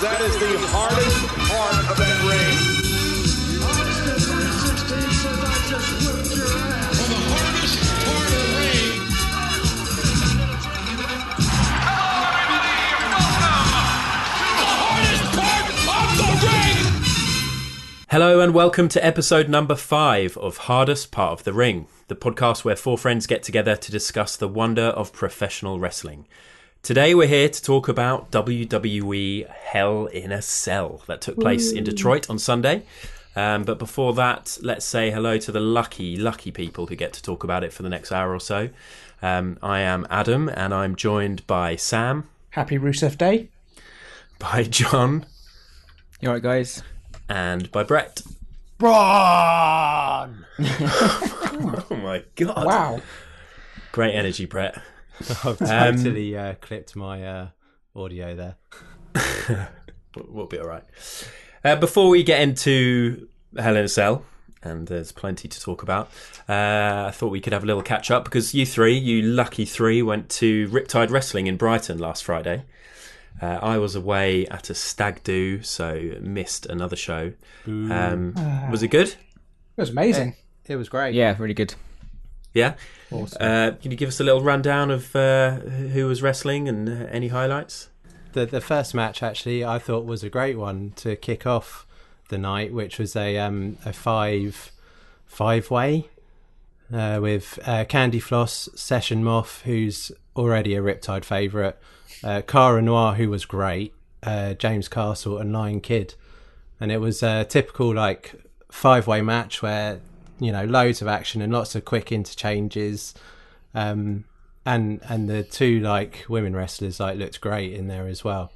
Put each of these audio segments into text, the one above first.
That is the hardest part of that ring. For the hardest part of the ring. Hello, everybody, welcome to the hardest part of the ring. Hello and welcome to episode number 5 of Hardest Part of the Ring, the podcast where 4 friends get together to discuss the wonder of professional wrestling. Today we're here to talk about WWE Hell in a Cell that took place in Detroit on Sunday. But before that, let's say hello to the lucky people who get to talk about it for the next hour or so. I am Adam and I'm joined by Sam. Happy Rusev Day. By John. You alright, guys? And by Brett. Braun! Oh my God. Wow. Great energy, Brett. I've totally clipped my audio there. We'll be all right. Before we get into Hell in a Cell, and there's plenty to talk about, I thought we could have a little catch up because you lucky three, went to Riptide Wrestling in Brighton last Friday. I was away at a stag do, so missed another show. Was it good? It was amazing. It was great. Yeah, really good. Yeah? Awesome. Can you give us a little rundown of who was wrestling and any highlights? The first match, actually, I thought was a great one to kick off the night, which was a five-way with Candy Floss, Session Moth, who's already a Riptide favourite, Cara Noir, who was great, James Castle, and Lion Kid. And it was a typical like five-way match where, you know, loads of action and lots of quick interchanges, and the two like women wrestlers like looked great in there as well.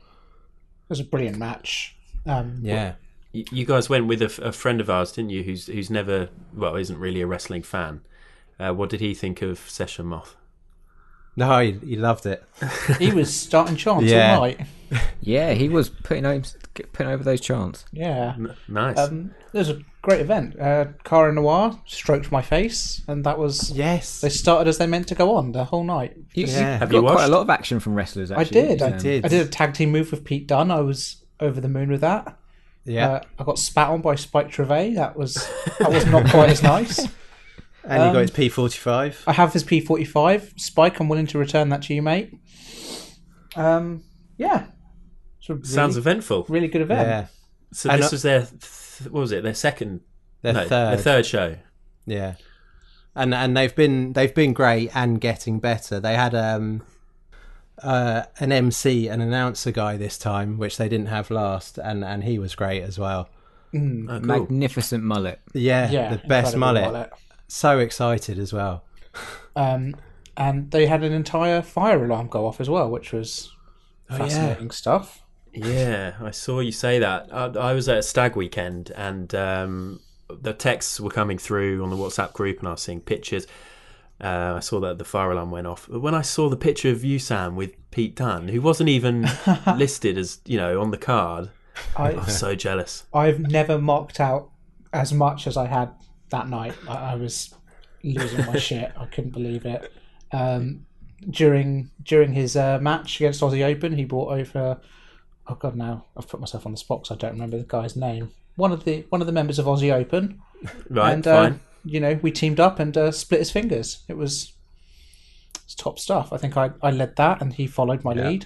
It was a brilliant match. Yeah, You guys went with a friend of ours, didn't you? Who's never, well, isn't really a wrestling fan. What did he think of Session Moth? no, he loved it. He was starting chants Yeah. all night. Yeah, he was putting over those chants. Yeah. Nice. It was a great event. Cara Noir stroked my face, and that was... Yes, They started as they meant to go on the whole night. You Have got you quite watched? a lot of action from wrestlers, I actually. did. did. I did a tag team move with Pete Dunne. I was over the moon with that. yeah. I got spat on by Spike Trevay. That was not quite as nice. And he got his P45. I have his P45. Spike, I'm willing to return that to you, mate. Yeah. It's a really, Sounds eventful. really good event. Yeah, So And this was their, what was it? Their second, their their third. third show. Yeah, and they've been great and getting better. They had an MC, an announcer guy this time, which they didn't have last, and he was great as well. Oh, cool. Magnificent mullet. Yeah, Yeah, the best incredible mullet. So excited as well. And they had an entire fire alarm go off as well, which was fascinating stuff. Yeah, I saw you say that. I was at a stag weekend and the texts were coming through on the WhatsApp group and I was seeing pictures. I saw that the fire alarm went off. But when I saw the picture of you, Sam, with Pete Dunne, who wasn't even listed as, you know, on the card, I was so jealous. I've never mocked out as much as I had that night. I was losing my shit. I couldn't believe it. During his match against Aussie Open, he brought over... Oh God, now I've put myself on the spot because I don't remember the guy's name. One of the members of Aussie Open, Right, and fine. you know, we teamed up and split his fingers. It's top stuff. I think I led that, and he followed my lead.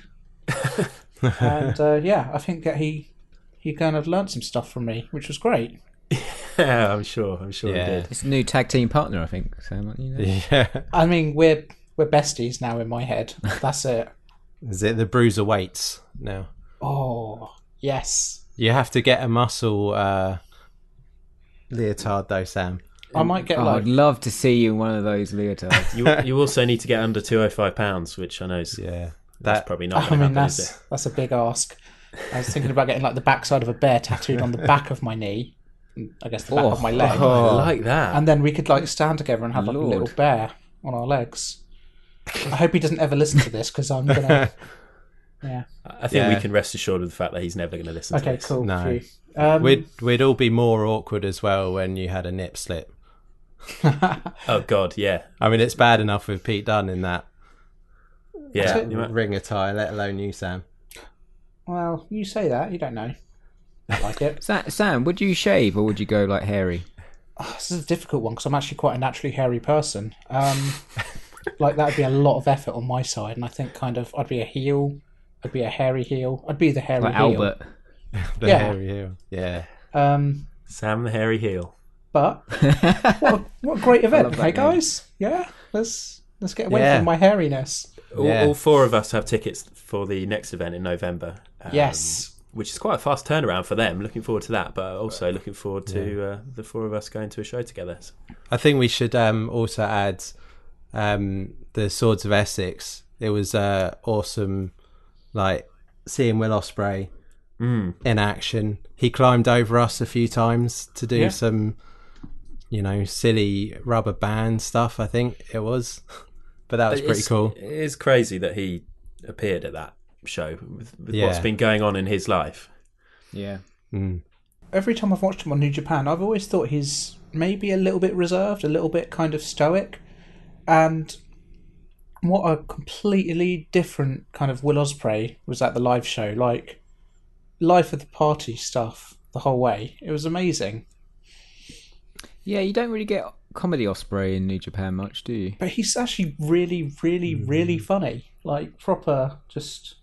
And yeah, I think that he kind of learnt some stuff from me, which was great. Yeah, I'm sure Yeah. he did. It's a new tag team partner, I think. Sam, you know? Yeah, I mean, we're besties now in my head. That's it. is it the bruiserweights now? Oh yes, You have to get a muscle leotard though, Sam. I might get Oh, like I'd love to see you in one of those leotards. You also need to get under 205 pounds, which I know is Yeah, that's probably not I going to mean, happen, is it? that's a big ask. I was thinking about getting like the backside of a bear tattooed on the back of my knee, and I guess the back of my leg, I like that. and then we could like stand together and have like a Lord. little bear on our legs. I hope he doesn't ever listen to this because I'm gonna. Yeah. I think we Yeah. can rest assured of the fact that he's never going to listen to Okay. this. Cool. No. Phew. We'd all be more awkward as well when you had a nip slip. Oh, God, yeah. I mean, it's bad enough with Pete Dunne in that Yeah. it. You might- ring attire, let alone you, Sam. Well, you say that. You don't know. I like it. Sam, would you shave or would you go like hairy? This is a difficult one because I'm actually quite a naturally hairy person. Like that would be a lot of effort on my side, and I think I'd be a heel. I'd be a hairy heel. I'd be the hairy Like heel. Albert. The Yeah. hairy heel. Yeah. Sam the hairy heel. But what a great event, love that hey name. guys? Yeah, let's get away Yeah. from my hairiness. All four of us have tickets for the next event in November. Yes. Which is quite a fast turnaround for them. Looking forward to that, but also looking forward to the four of us going to a show together. I think we should also add the Swords of Essex. It was awesome, like seeing Will Ospreay in action. He climbed over us a few times to do some, silly rubber band stuff. I think it was, but that was pretty cool. It is crazy that he appeared at that show with what's been going on in his life. Yeah. Every time I've watched him on New Japan, I've always thought he's maybe a little bit reserved, a little bit kind of stoic. And what a completely different kind of Will Ospreay was at the live show. Like, life of the party stuff the whole way. It was amazing. Yeah, you don't really get comedy Osprey in New Japan much, do you? But he's actually really, really, really funny. Like, proper, just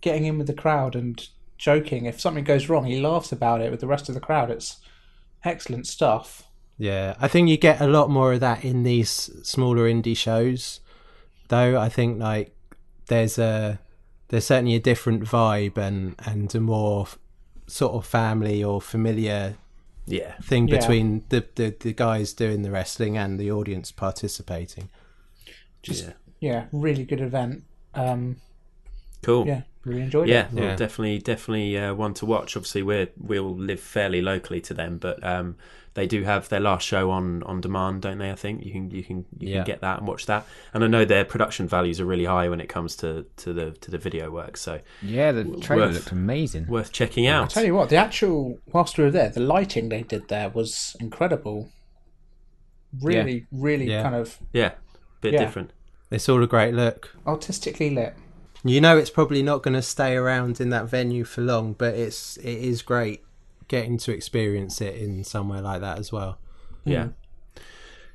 getting in with the crowd and joking. If something goes wrong, he laughs about it with the rest of the crowd. It's excellent stuff. Yeah, I think you get a lot more of that in these smaller indie shows, though. I think like there's certainly a different vibe and a more sort of family or familiar thing between the guys doing the wrestling and the audience participating. Really good event. Cool. Yeah, really enjoyed it. Yeah, well, definitely one to watch. Obviously, we'll live fairly locally to them, but they do have their last show on demand, don't they? I think you can get that and watch that. And I know their production values are really high when it comes to the video work. So yeah, the trailer looked amazing. Worth checking out. I tell you what, whilst we were there, the lighting they did there was incredible. Really kind of bit different. It's all a great look. artistically lit. You know, it's probably not going to stay around in that venue for long, but it is great getting to experience it in somewhere like that as well. Yeah.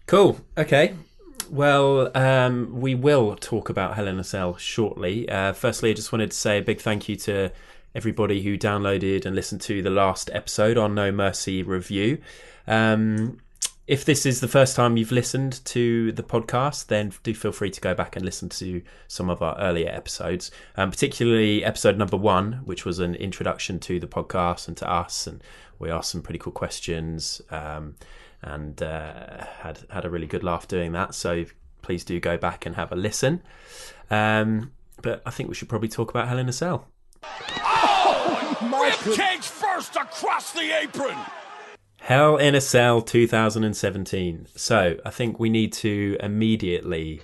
Cool. Okay. Well, we will talk about Hell in a Cell shortly. Firstly, I just wanted to say a big thank you to everybody who downloaded and listened to the last episode on No Mercy review. If this is the first time you've listened to the podcast, then do feel free to go back and listen to some of our earlier episodes, particularly episode number 1, which was an introduction to the podcast and to us, and we asked some pretty cool questions and had a really good laugh doing that. So please do go back and have a listen. But I think we should probably talk about Hell in a Cell. Ribcage first across the apron. Hell in a Cell 2017. So I think we need to immediately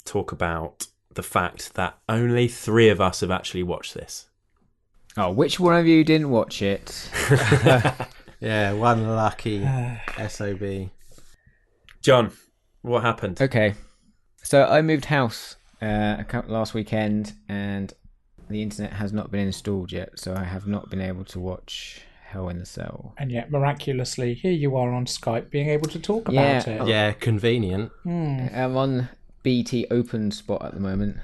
talk about the fact that only 3 of us have actually watched this. Oh, which one of you didn't watch it? Yeah, one lucky SOB. John, what happened? Okay, so I moved house last weekend and the internet has not been installed yet, so I have not been able to watch Hell in a Cell. And yet, miraculously, here you are on Skype being able to talk about it. Yeah, convenient. I'm on BT Open Spot at the moment.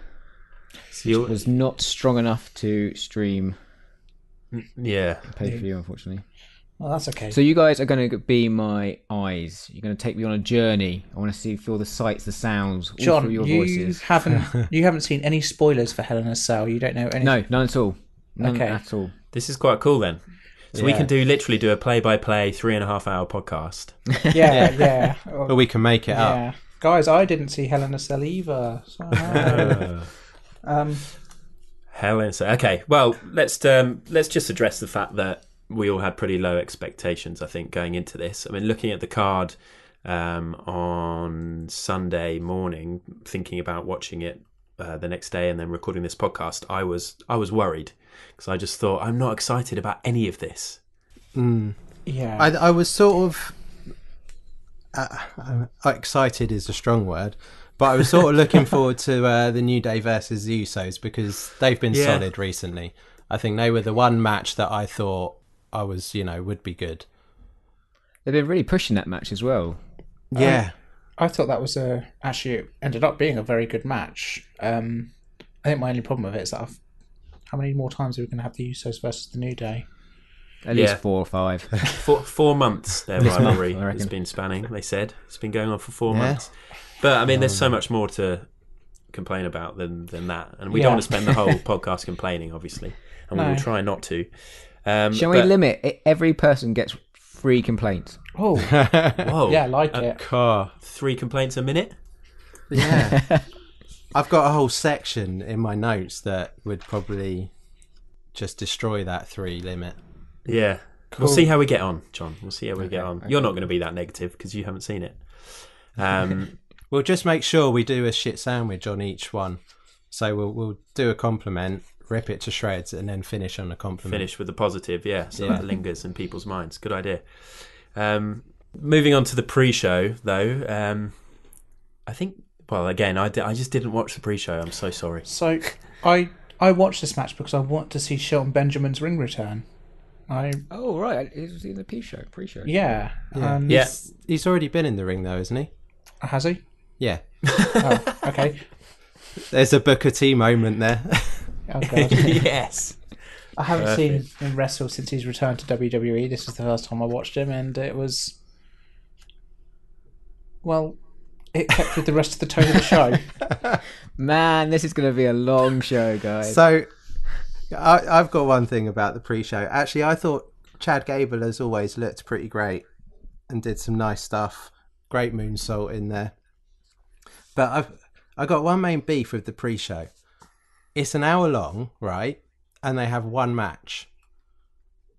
So Which was not strong enough to stream yeah. pay-per-view, unfortunately. Well, that's okay. So you guys are going to be my eyes. You're going to take me on a journey. I want to feel the sights, the sounds, all John, through your you voices. haven't seen any spoilers for Hell in a Cell. You don't know anything. No, none at all. None Okay. at all. This is quite cool then. So we can literally do a play-by-play 3.5-hour podcast. Yeah. But we can make it up. Yeah. Guys, I didn't see Hell in a Cell either. So, Hell in a Cell. Okay, well, let's just address the fact that we all had pretty low expectations, I think, going into this. I mean, looking at the card on Sunday morning, thinking about watching it the next day and then recording this podcast, I was worried because I just thought, I'm not excited about any of this. yeah. I was sort of excited is a strong word, But I was sort of looking forward to the New Day versus the Usos because they've been solid recently. I think they were the one match that I thought I was, would be good. They've been really pushing that match as well. Yeah. I thought that was actually it ended up being a very good match. I think my only problem with it is that how many more times are we going to have the Usos versus the New Day? At least 4 or 5. 4 months their rivalry has been spanning, they said. It's been going on for 4 months. But, I mean, there's so much more to complain about than that. And we don't want to spend the whole podcast complaining, obviously. And we will try not to. Shall we limit it? Every person gets 3 complaints. Oh, whoa. Yeah, I like it. 3 complaints a minute? Yeah. I've got a whole section in my notes that would probably just destroy that 3 limit. Yeah. Cool. We'll see how we get on, John. We'll see how we get on. Okay. You're not going to be that negative because you haven't seen it. We'll just make sure we do a shit sandwich on each one. So we'll do a compliment, rip it to shreds, and then finish on a compliment. Finish with a positive, so that lingers in people's minds. Good idea. Moving on to the pre-show, though, I think, well, again, I just didn't watch the pre-show. I'm so sorry. So I watched this match because I want to see Shelton Benjamin's ring return. Oh, right. It was in the pre-show. Yeah. He's already been in the ring, though, isn't he? Has he? Yeah. Oh, okay. There's a Booker T moment there. Oh, God. Yes. I haven't seen him wrestle since he's returned to WWE. This is the first time I watched him, and it was... Well, it kept with the rest of the tone of the show. Man, this is going to be a long show, guys. So, I've got one thing about the pre-show. Actually, I thought Chad Gable has always looked pretty great and did some nice stuff. Great moonsault in there. But I got one main beef with the pre-show. It's an hour long, right? And they have one match.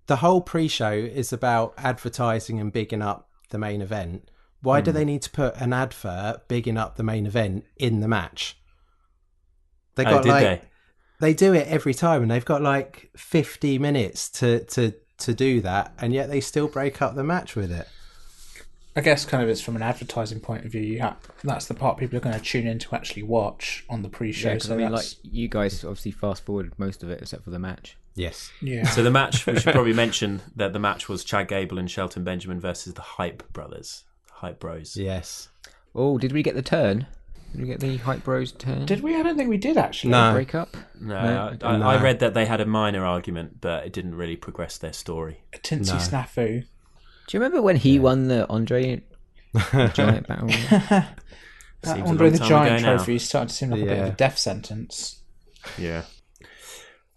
The whole pre-show is about advertising and bigging up the main event. Why do they need to put an advert bigging up the main event in the match? They got they do it every time, and they've got like 50 minutes to do that, and yet they still break up the match with it. I guess kind of it's from an advertising point of view. That's the part people are going to tune in to actually watch on the pre-show. Yeah, because I mean, like you guys obviously fast forward most of it except for the match. Yes. Yeah. So the match, we should probably mention that the match was Chad Gable and Shelton Benjamin versus the Hype Brothers, Hype Bros. Yes. Oh, did we get the turn? Did we get the Hype Bros turn? Did we? I don't think we did actually. No. Break up? No. I read that they had a minor argument, but it didn't really progress their story. A tinsy snafu. Do you remember when he won the Andre Giant battle? Andre the Giant trophy is starting to seem like a bit of a death sentence. Yeah.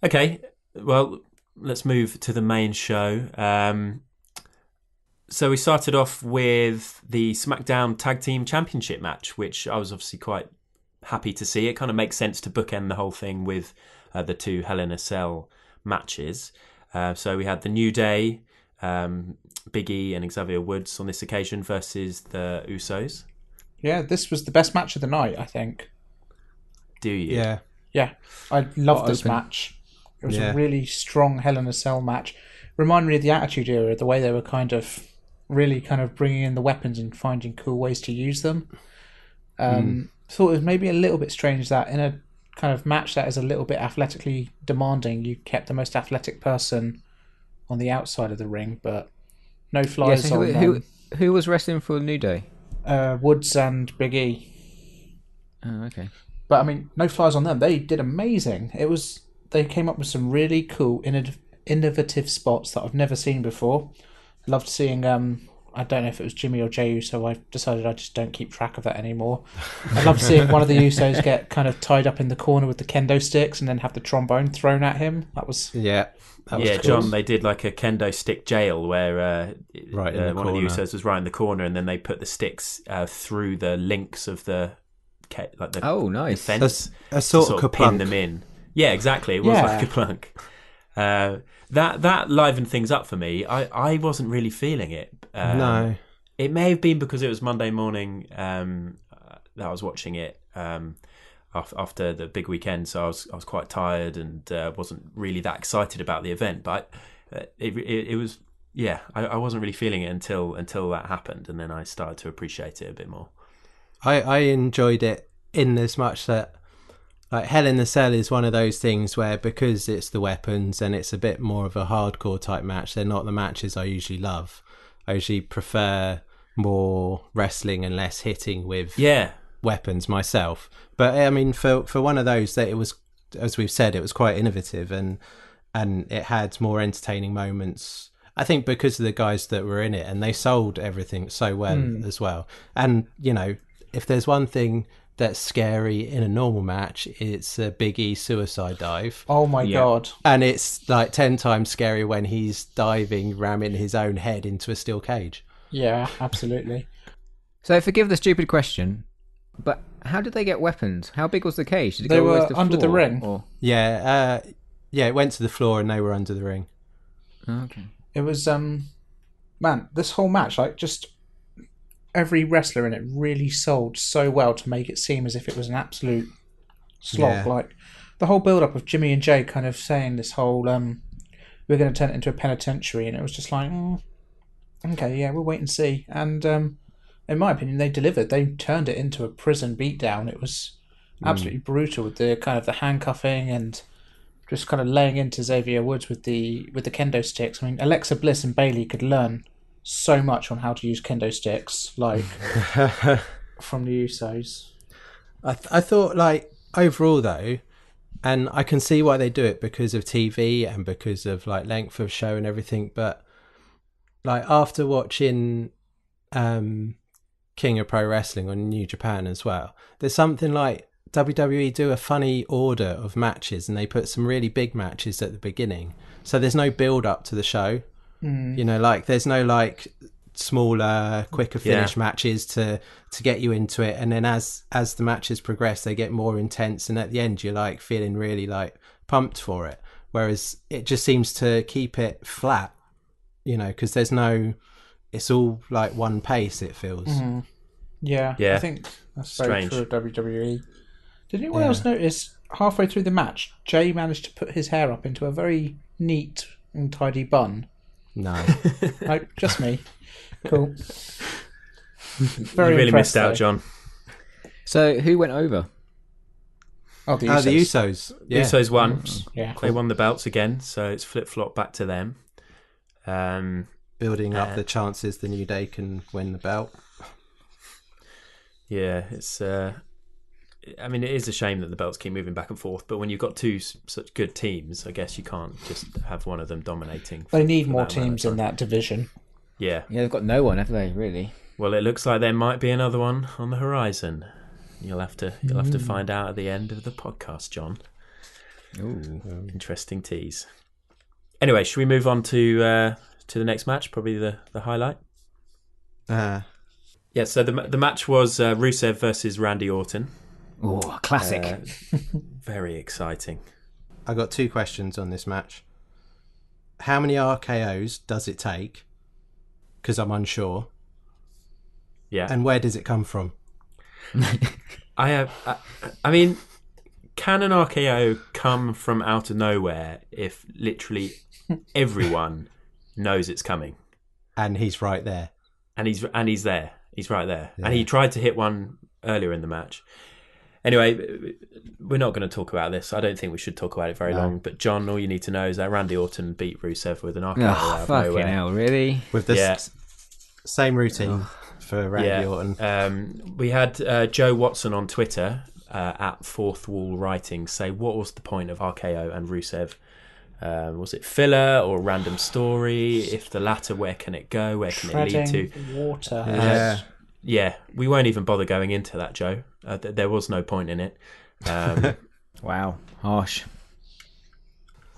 Okay, well, let's move to the main show. So we started off with the SmackDown Tag Team Championship match, which I was obviously quite happy to see. It kind of makes sense to bookend the whole thing with the 2 Hell in a Cell matches. So we had the New Day, Big E and Xavier Woods on this occasion versus the Usos. Yeah, this was the best match of the night, I think. Do you? Yeah. Yeah, I loved this match. It was a really strong Hell in a Cell match. Reminded me of the Attitude Era, the way they were kind of bringing in the weapons and finding cool ways to use them. Thought it was maybe a little bit strange that in a kind of match that is a little bit athletically demanding, you kept the most athletic person on the outside of the ring, but no flies on who was wrestling for New Day? Woods and Big E. Oh, okay. But I mean, no flies on them. They did amazing. They came up with some really cool, innovative spots that I've never seen before. Loved seeing. I don't know if it was Jimmy or Jey Uso. I decided I just don't keep track of that anymore. I loved seeing one of the Usos get kind of tied up in the corner with the kendo sticks and then have the trombone thrown at him. That was cool. John, they did like a kendo stick jail where one of the Usos was right in the corner, and then they put the sticks through the links of the fence, a sort of pin them in. Yeah, exactly. It was like a plunk. That livened things up for me. I wasn't really feeling it. No, it may have been because it was Monday morning that I was watching it after the big weekend, so I was quite tired and wasn't really that excited about the event. But it was I wasn't really feeling it until that happened, and then I started to appreciate it a bit more. I enjoyed it in as much that like Hell in the Cell is one of those things where, because it's the weapons and it's a bit more of a hardcore type match, they're not the matches I usually love. I usually prefer more wrestling and less hitting with weapons myself. But I mean, for one of those, that it was, as we've said, it was quite innovative and it had more entertaining moments. I think because of the guys that were in it, and they sold everything so well as well. And you know, if there's one thing that's scary in a normal match, it's a Big E suicide dive. Oh my God. And it's like 10 times scarier when he's diving, ramming his own head into a steel cage. Yeah, absolutely. So forgive the stupid question, but how did they get weapons? How big was the cage? Did it They go were always to under the floor, ring. or- Yeah, it went to the floor and they were under the ring. Oh, okay. It was, man, this whole match, like, just every wrestler in it really sold so well to make it seem as if it was an absolute slog. Yeah. Like, the whole build-up of Jimmy and Jay kind of saying this whole, we're going to turn it into a penitentiary, and it was just like, okay, yeah, we'll wait and see. And in my opinion, they delivered. They turned it into a prison beatdown. It was absolutely brutal with the kind of the handcuffing and just kind of laying into Xavier Woods with the kendo sticks. I mean, Alexa Bliss and Bayley could learn so much on how to use kendo sticks, like from the Usos. I thought, like, overall though, and I can see why they do it because of TV and because of like length of show and everything, but like after watching King of Pro Wrestling on New Japan as well, there's something like WWE do a funny order of matches and they put some really big matches at the beginning, so there's no build up to the show. You know, like there's no like smaller, quicker finish matches to get you into it, and then as the matches progress they get more intense, and at the end you're like feeling really like pumped for it, whereas it just seems to keep it flat, you know, because there's no, it's all like one pace, it feels. Yeah, I think that's very true of WWE. Did anyone else notice halfway through the match Jay managed to put his hair up into a very neat and tidy bun? No. No, just me. Cool. Very you really missed out, John. So who went over? Oh, the Usos. The Usos. Yeah. Usos won. Yeah, They won the belts again, so it's flip-flop back to them. Building up the chances the New Day can win the belt. Yeah, it's... I mean, it is a shame that the belts keep moving back and forth, but when you've got two such good teams, I guess you can't just have one of them dominating. They need more teams in that division. Yeah. Yeah, they've got no one, have they, really? Well, it looks like there might be another one on the horizon. You'll have to find out at the end of the podcast, John. Ooh. Interesting tease. Anyway, should we move on to the next match? Probably the highlight. Yeah. So the match was Rusev versus Randy Orton. Oh, classic. Very exciting. I got 2 questions on this match. How many RKOs does it take? Because I'm unsure. Yeah. And where does it come from? I mean, can an RKO come from out of nowhere if literally everyone knows it's coming? And he's right there. And he's there. He's right there. Yeah. And he tried to hit one earlier in the match. Anyway, we're not going to talk about this. I don't think we should talk about it very long. But John, all you need to know is that Randy Orton beat Rusev with an RKO out of fucking nowhere. hell, really? With the same routine for Randy Orton. We had Joe Watson on Twitter at Fourth Wall Writing say, what was the point of RKO and Rusev? Was it filler or random story? If the latter, where can it go? Where can it lead to? Water. Yeah, we won't even bother going into that, Joe. There was no point in it. Wow, harsh.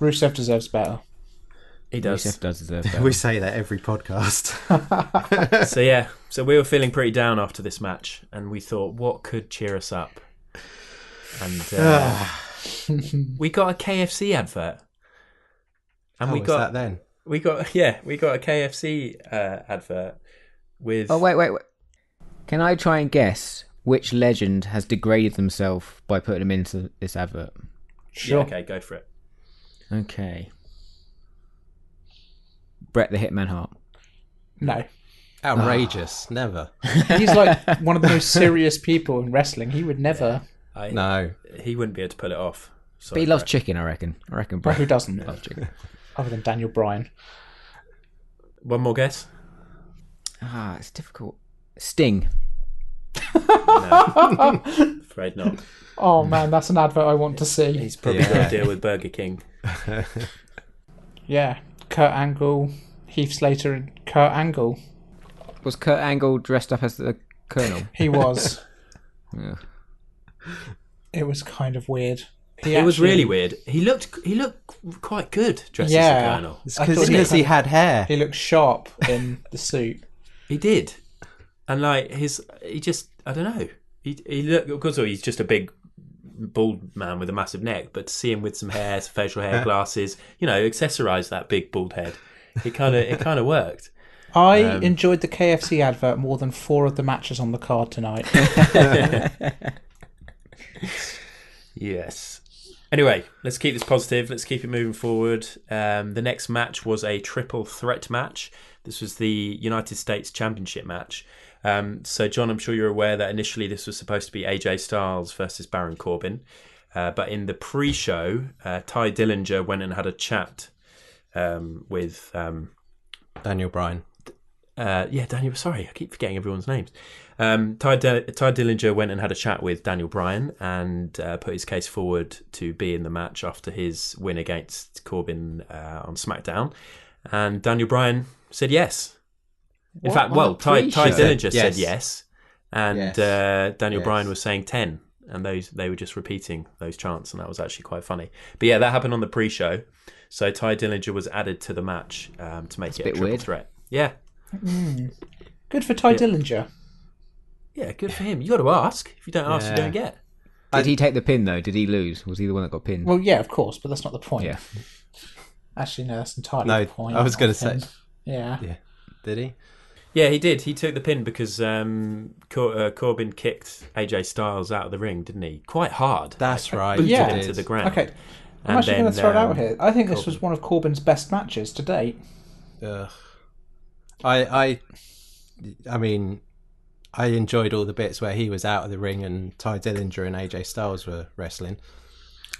Rusev deserves better. He does. Rusev does deserve better. We say that every podcast. So we were feeling pretty down after this match, and we thought, what could cheer us up? And we got a KFC advert. And we got that then. We got a KFC advert with. Oh wait. Can I try and guess which legend has degraded themselves by putting them into this advert? Sure. Yeah, okay, go for it. Okay. Bret the Hitman Hart. No. Outrageous. Never. He's like one of the most serious people in wrestling. He would never No. He wouldn't be able to pull it off. But Sorry, he loves Brett. chicken, I reckon. Well, who doesn't? Loves chicken. Other than Daniel Bryan. One more guess? It's difficult. Sting. No. Afraid not. Oh man, that's an advert I want to see. He's probably got a deal with Burger King. Yeah, Kurt Angle, Heath Slater, and Kurt Angle. Was Kurt Angle dressed up as the Colonel? He was. Yeah. It was kind of weird. It was really weird. He looked quite good dressed as the Colonel. It's because he had hair. He looked sharp in the suit. He did, and like he just I don't know. He looked because he's just a big bald man with a massive neck, but to see him with some hair, some facial hair, glasses, accessorize that big bald head. It kind of worked. I enjoyed the KFC advert more than 4 of the matches on the card tonight. Yes. Anyway, let's keep this positive. Let's keep it moving forward. The next match was a triple threat match. This was the United States Championship match. So, John, I'm sure you're aware that initially this was supposed to be AJ Styles versus Baron Corbin. But in the pre-show, Ty Dillinger went and had a chat with... Daniel Bryan. Daniel. Sorry, I keep forgetting everyone's names. Ty Dillinger went and had a chat with Daniel Bryan and put his case forward to be in the match after his win against Corbin on SmackDown. And Daniel Bryan said yes. In fact, Ty Dillinger said yes. And Daniel Bryan was saying 10. And they were just repeating those chants. And that was actually quite funny. But yeah, that happened on the pre-show. So Ty Dillinger was added to the match to make it a triple threat. Yeah. Good for Ty Dillinger. Yeah, good for him. You got to ask. If you don't ask, you don't get. Did he take the pin though? Did he lose? Was he the one that got pinned? Well, yeah, of course, but that's not the point. Yeah. Actually, no, that's entirely the point. I was going to say. Yeah. Did he? Yeah, he did. He took the pin because Corbin kicked AJ Styles out of the ring, didn't he? Quite hard. That's right. Booted Yeah. him to the ground. Okay. I'm actually going to throw it out here. I think this was one of Corbin's best matches to date. I mean, I enjoyed all the bits where he was out of the ring and Ty Dillinger and AJ Styles were wrestling.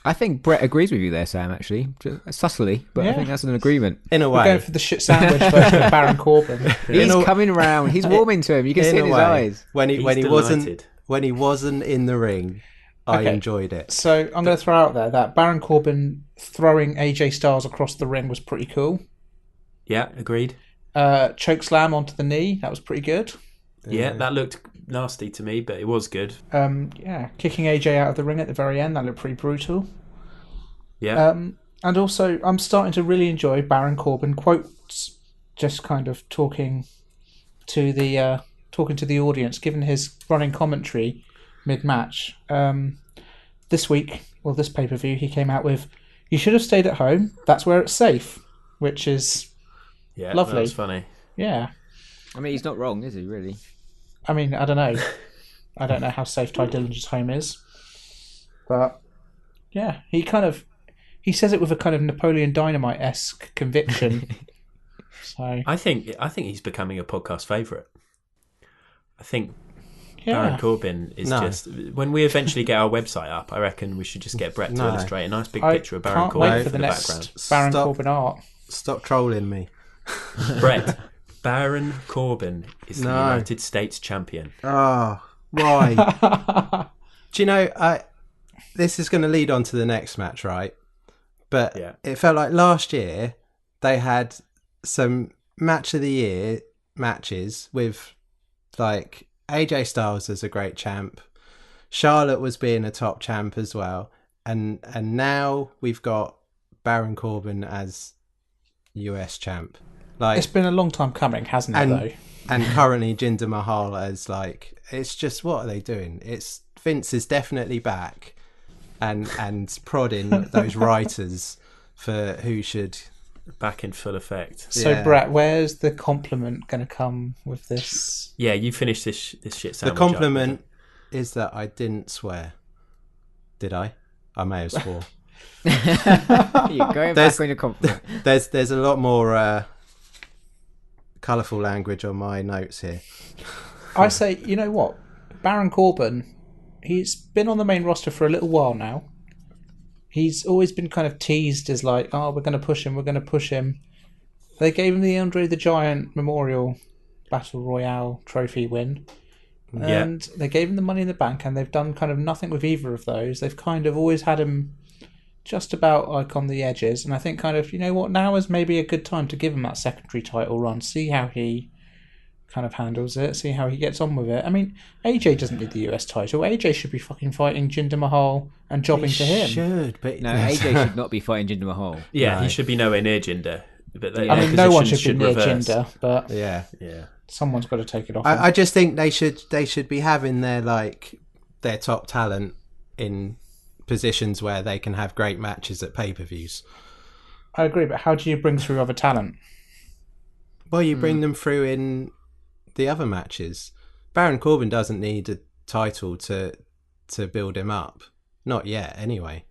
I think Brett agrees with you there, Sam, actually. Subtly, but I think that's an agreement. In a We're way. going for the shit sandwich version of Baron Corbin. He's coming around. He's warming to him. You can see it in his eyes. When he delighted. wasn't in the ring, I enjoyed it. So I'm going to throw out there that Baron Corbin throwing AJ Styles across the ring was pretty cool. Yeah, agreed. Choke slam onto the knee, that was pretty good. Yeah, that looked nasty to me, but it was good. Kicking AJ out of the ring at the very end, that looked pretty brutal. Yeah. And also, I'm starting to really enjoy Baron Corbin quotes, just kind of talking to the audience, given his running commentary mid-match. This week, this pay-per-view, he came out with, "You should have stayed at home. That's where it's safe," which is lovely. That was funny. Yeah. I mean, he's not wrong, is he, really? I mean, I don't know. I don't know how safe Ty Dillinger's home is. But, yeah, he says it with a kind of Napoleon Dynamite-esque conviction. So I think he's becoming a podcast favourite. I think Baron Corbin is just... When we eventually get our website up, I reckon we should just get Brett to illustrate a nice big picture of Baron Corbin wait for in the the next background. Baron Corbin art. Stop trolling me. Brett, Baron Corbin is the United States champion. Oh, why? Do you know, this is going to lead on to the next match, right? But it felt like last year they had some match of the year matches with like AJ Styles as a great champ. Charlotte was being a top champ as well. And now we've got Baron Corbin as US champ. Like, it's been a long time coming, hasn't it, though? And currently Jinder Mahal as like, it's just, what are they doing? It's Vince is definitely back and prodding those writers for who should... Back in full effect. So, Brett, where's the compliment going to come with this? Yeah, you finished this shit sandwich. The compliment is that I didn't swear. Did I? I may have swore. You're going back on your compliment. There's a lot more colourful language on my notes here. I say, you know what? Baron Corbin, he's been on the main roster for a little while now. He's always been kind of teased as like, oh, we're going to push him. They gave him the Andre the Giant Memorial Battle Royale trophy win. And they gave him the Money in the Bank, and they've done kind of nothing with either of those. They've kind of always had him just about like on the edges. And I think kind of, you know what, now is maybe a good time to give him that secondary title run, see how he kind of handles it, see how he gets on with it. I mean, AJ doesn't need the US title. AJ should be fucking fighting Jinder Mahal and jobbing to him. But No, AJ should not be fighting Jinder Mahal. Yeah, he should be nowhere near Jinder. But I mean, no one should be near reverse. Jinder, but yeah. someone's got to take it off. I just think they should be having their top talent in positions where they can have great matches at pay-per-views. I agree, but how do you bring through other talent? Well, you bring them through in the other matches. Baron Corbin doesn't need a title to build him up. Not yet, anyway.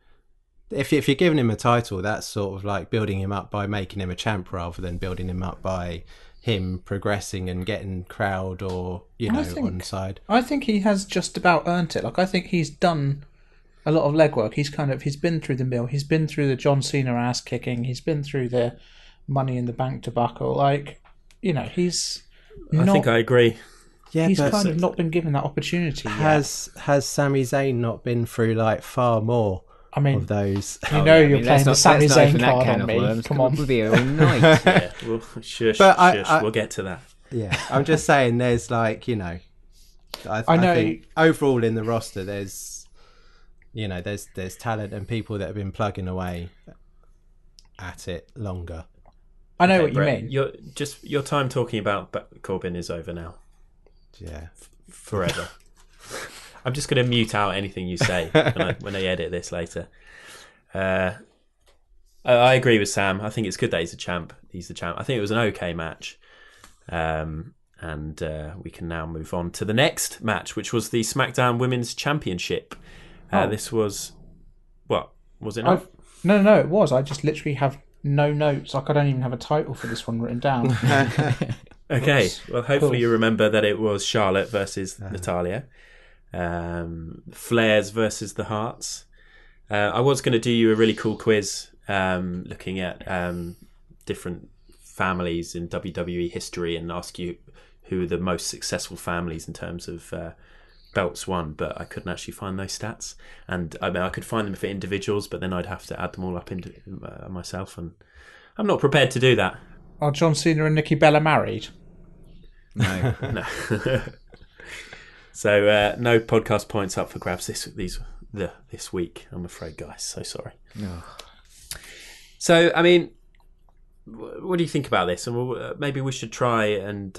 If you're giving him a title, that's sort of like building him up by making him a champ rather than building him up by him progressing and getting crowd or, on side. I think he has just about earned it. Like, I think he's done a lot of legwork. He's been through the mill. He's been through the John Cena ass kicking. He's been through the Money in the Bank debacle. Like, he's I think I agree. Yeah, he's but kind of not been given that opportunity has Sami Zayn not been through like far more of those? You're playing the Sami Zayn card on me. Worms. Come on. We'll be here all night. Yeah, shush. We'll get to that. Yeah, I'm just saying there's I think overall in the roster there's talent and people that have been plugging away at it longer. I know what you mean. Your time talking about Corbin is over now. Yeah, forever. I'm just going to mute out anything you say when I edit this later. I agree with Sam. I think it's good that he's the champ. I think it was an okay match. And we can now move on to the next match, which was the SmackDown Women's Championship. This was... What? Was it not? No, it was. I just literally have no notes. Like, I don't even have a title for this one written down. Okay. Well, hopefully you remember that it was Charlotte versus Natalia. Flairs versus the Hearts. I was going to do you a really cool quiz looking at different families in WWE history and ask you who are the most successful families in terms of belts won, but I couldn't actually find those stats. And I mean, I could find them for individuals, but then I'd have to add them all up into myself, and I'm not prepared to do that. Are John Cena and Nikki Bella married? No. So no podcast points up for grabs this week, I'm afraid, guys. So sorry. No. So, I mean, what do you think about this? And maybe we should try and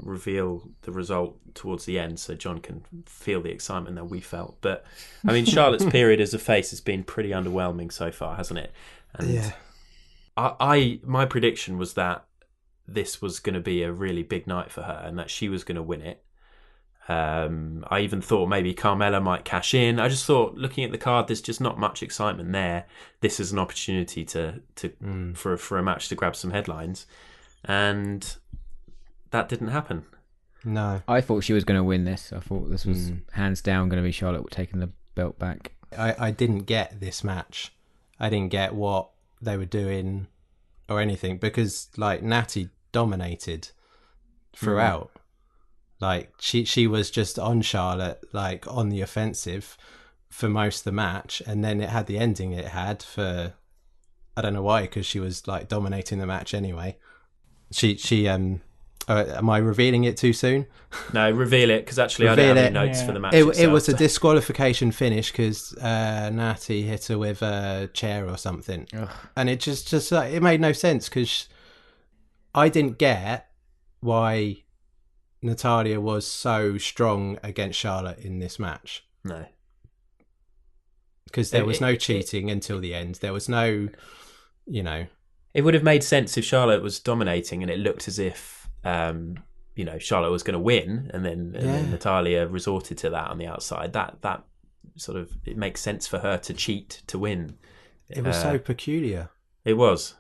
reveal the result towards the end so John can feel the excitement that we felt. But, I mean, Charlotte's period as a face has been pretty underwhelming so far, hasn't it? And yeah. My prediction was that this was going to be a really big night for her and that she was going to win it. I even thought maybe Carmella might cash in. I just thought, looking at the card, there's just not much excitement there. This is an opportunity for a match to grab some headlines, and that didn't happen. No, I thought she was going to win this. I thought this was hands down going to be Charlotte taking the belt back. I didn't get this match. I didn't get what they were doing or anything, because like Natty dominated throughout. Like she was just on Charlotte, like on the offensive for most of the match, and then it had the ending it had for, I don't know why, because she was like dominating the match anyway. She am I revealing it too soon? No, reveal it, because actually I don't have any notes for the match. It was a disqualification finish because Natty hit her with a chair or something. Ugh. And it just like, it made no sense, because I didn't get why Natalia was so strong against Charlotte in this match. No. Because there was no cheating until the end. There was no, It would have made sense if Charlotte was dominating and it looked as if, Charlotte was going to win, and then Natalia resorted to that on the outside. That sort of, it makes sense for her to cheat to win. It was so peculiar. It was.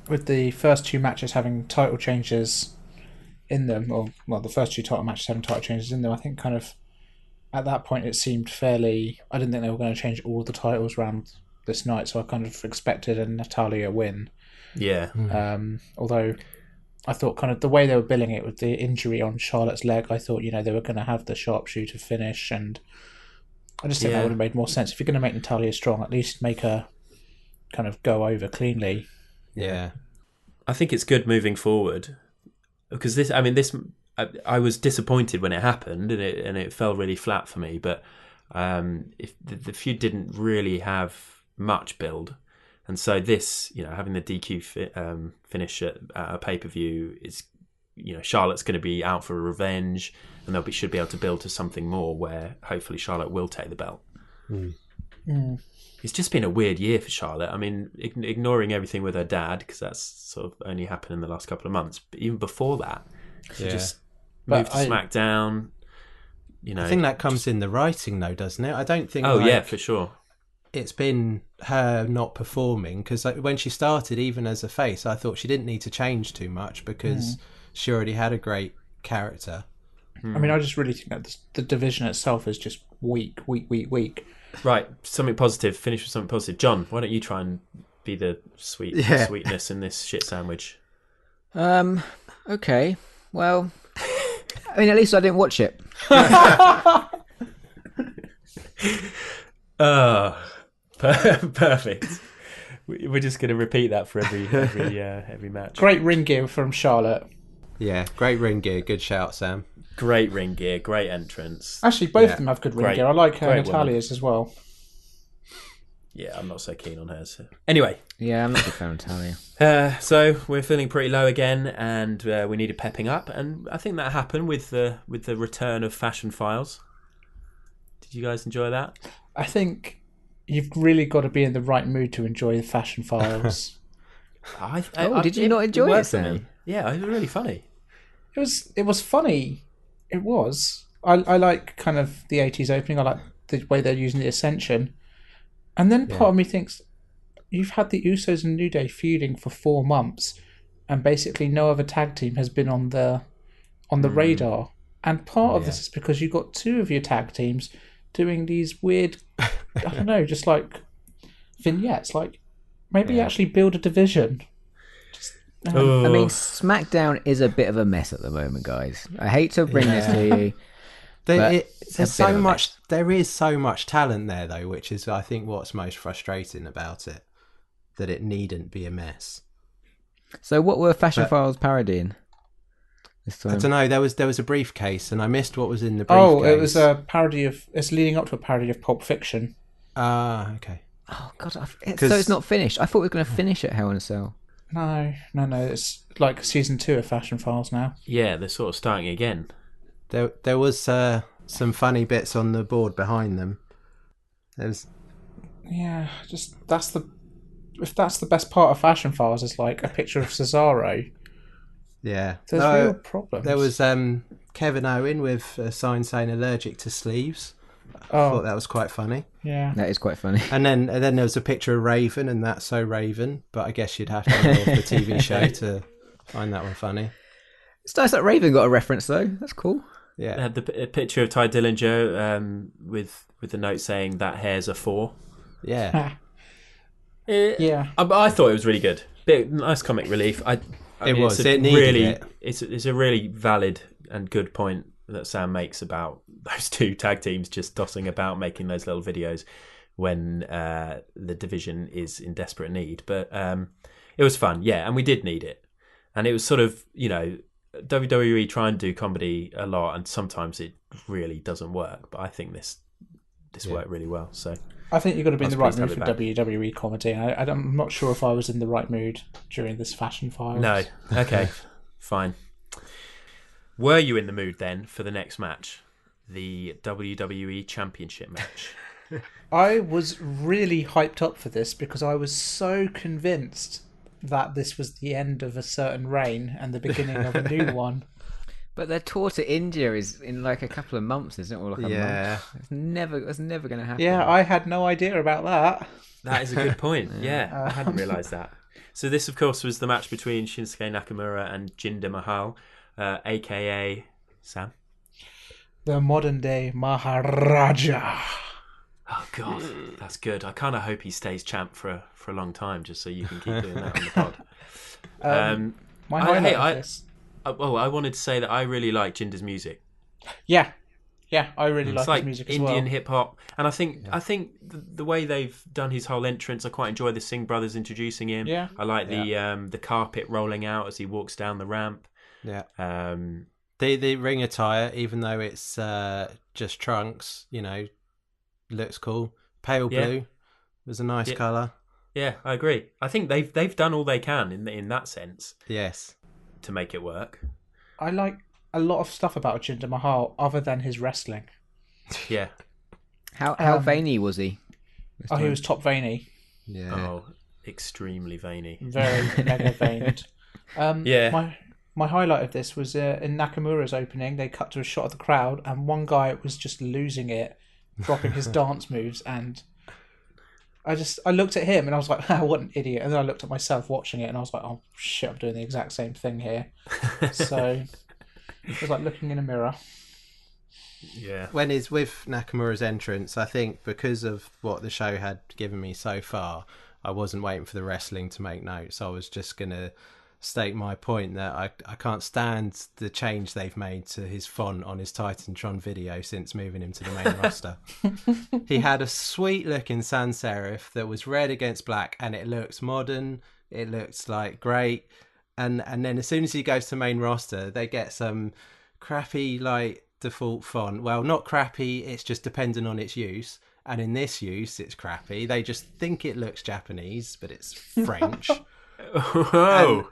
With the first two matches having title changes in them, the first two title matches having title changes in them, I think kind of at that point it seemed fairly. I didn't think they were going to change all the titles around this night, so I kind of expected a Natalia win. Yeah. Although I thought kind of the way they were billing it with the injury on Charlotte's leg, I thought they were going to have the sharpshooter finish, and I just think that would have made more sense. If you're going to make Natalia strong, at least make her kind of go over cleanly. Yeah. I think it's good moving forward because I was disappointed when it happened and it fell really flat for me. But if the feud didn't really have much build, and so this, having the DQ finish at a pay-per-view is, Charlotte's going to be out for a revenge, and they should be able to build to something more where hopefully Charlotte will take the belt. It's just been a weird year for Charlotte. I mean, ignoring everything with her dad, because that's sort of only happened in the last couple of months. But even before that, she just moved to SmackDown. I think that comes in the writing, though, doesn't it? I don't think. Yeah, for sure. It's been her not performing, because when she started, even as a face, I thought she didn't need to change too much because she already had a great character. I mean, I just really think that the division itself is just weak. Right, something positive. Finish with something positive. John, why don't you try and be the sweetness in this shit sandwich? Okay. Well, I mean, at least I didn't watch it. Perfect. We're just going to repeat that for every match. Great ring gear from Charlotte. Yeah, great ring gear. Good shout, Sam. Great ring gear, great entrance. Actually, both of them have good ring gear. I like Natalia's as well. Yeah, I'm not so keen on hers. Anyway. Yeah, I'm not a big fan of Natalia. So we're feeling pretty low again, and we needed pepping up, and I think that happened with the return of Fashion Files. Did you guys enjoy that? I think you've really got to be in the right mood to enjoy the Fashion Files. Did you not enjoy it, Sam? Yeah, it was really funny. It was funny. It was. I like kind of the 80s opening. I like the way they're using the Ascension. And then part of me thinks, you've had the Usos and New Day feuding for 4 months, and basically no other tag team has been on the radar. And part of this is because you've got 2 of your tag teams doing these weird, I don't know, just like vignettes. Like, maybe actually build a division. I mean, SmackDown is a bit of a mess at the moment, guys. I hate to bring this to you. There's so much. There is so much talent there, though, which is, I think, what's most frustrating about it. That it needn't be a mess. So, what were Fashion Files parodying this time? I don't know. There was a briefcase, and I missed what was in the briefcase. Oh, it was a parody of. It's leading up to a parody of Pulp Fiction. Okay. Oh God! So it's not finished. I thought we were going to finish at Hell in a Cell. No. It's like season 2 of Fashion Files now. Yeah, they're sort of starting again. There was some funny bits on the board behind them. There's. Yeah, just if that's the best part of Fashion Files is like a picture of Cesaro. Yeah, there's real problems. There was Kevin Owen with a sign saying allergic to sleeves. I thought that was quite funny. Yeah, that is quite funny. And then there was a picture of Raven, and that's so Raven. But I guess you'd have to know the TV show to find that one funny. It's nice that Raven got a reference though. That's cool. Yeah, they had the picture of Ty Dillinger with the note saying that hair's a 4. Yeah. Yeah. I thought it was really good. Nice comic relief. It needed it. It's a really valid and good point that Sam makes about those 2 tag teams just tossing about, making those little videos when the division is in desperate need. But it was fun, yeah, and we did need it. And it was sort of, WWE try and do comedy a lot, and sometimes it really doesn't work. But I think this worked really well. So I think you've got to be in the right mood for WWE comedy. I'm not sure if I was in the right mood during this Fashion Files. No. Okay, fine. Were you in the mood then for the next match? The WWE Championship match? I was really hyped up for this because I was so convinced that this was the end of a certain reign and the beginning of a new one. But their tour to India is in like a couple of months, isn't it? Or like a month. It's never going to happen. Yeah, I had no idea about that. That is a good point. Yeah, I hadn't realised that. So this, of course, was the match between Shinsuke Nakamura and Jinder Mahal, a.k.a. Sam. The modern day Maharaja. Oh God, that's good. I kind of hope he stays champ for a long time, just so you can keep doing that on the pod. My highlight of this. I wanted to say that I really like Jinder's music. Yeah, I really It's like his music as Indian well. hip hop, and I think the way they've done his whole entrance, I quite enjoy the Singh brothers introducing him. Yeah. I like the carpet rolling out as he walks down the ramp. Yeah. Um, The ring attire, even though it's just trunks, looks cool. Pale blue was a nice colour. Yeah, I agree. I think they've done all they can in that sense. Yes. To make it work. I like a lot of stuff about Jinder Mahal other than his wrestling. Yeah. How veiny was he? He was top veiny. Yeah. Oh, extremely veiny. Very mega veined. Yeah. My highlight of this was in Nakamura's opening. They cut to a shot of the crowd, and one guy was just losing it, dropping his dance moves, and I looked at him and I was like, what an idiot. And then I looked at myself watching it and I was like, oh shit, I'm doing the exact same thing here. So it was like looking in a mirror. Yeah. When he's with Nakamura's entrance, I think because of what the show had given me so far, I wasn't waiting for the wrestling to make notes. I was just going to state my point that I can't stand the change they've made to his font on his Titantron video since moving him to the main roster. He had a sweet looking sans serif that was red against black, and it looks modern, it looks like great, and then as soon as he goes to main roster, they get some crappy like default font. Well, not crappy, it's just dependent on its use, and in this use it's crappy. They just think it looks Japanese, but it's French. Whoa.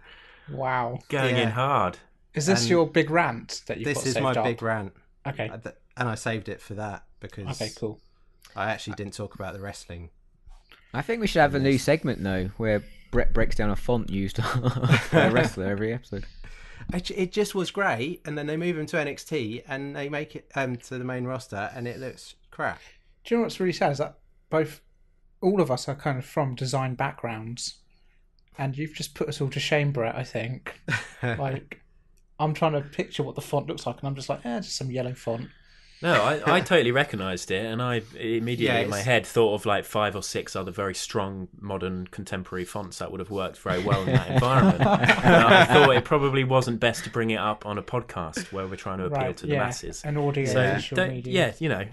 Wow. Going in hard. Is this your big rant that you've got This saved is my up? big rant. Okay. And I saved it for that because Okay, cool. I actually didn't talk about the wrestling. I think we should have a new segment though, where Brett breaks down a font used by a wrestler every episode. It just was great, and then they move him to NXT and they make it to the main roster, and it looks crap. Do you know what's really sad is that all of us are kind of from design backgrounds, and you've just put us all to shame, Brett, I think. Like, I'm trying to picture what the font looks like, and I'm just like, just some yellow font. No, I totally recognised it, and I immediately in my head thought of like 5 or 6 other very strong, modern, contemporary fonts that would have worked very well in that environment. I thought it probably wasn't best to bring it up on a podcast where we're trying to appeal to the masses. An audio social media. Yeah,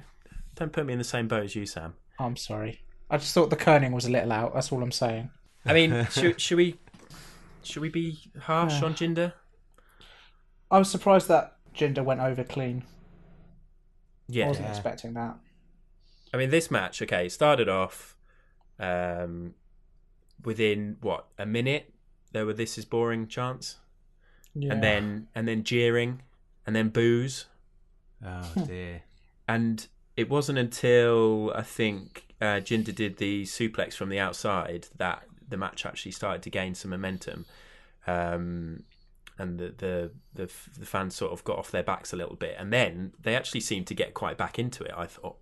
don't put me in the same boat as you, Sam. I'm sorry. I just thought the kerning was a little out. That's all I'm saying. I mean, should we be harsh on Jinder? I was surprised that Jinder went over clean. Yeah. I wasn't expecting that. I mean, this match, started off within, a minute, there were "this is boring" chants. Yeah. And then jeering, and then boos. Oh, dear. And it wasn't until, I think, Jinder did the suplex from the outside that the match actually started to gain some momentum. And the fans sort of got off their backs a little bit, and then they actually seemed to get quite back into it, I thought,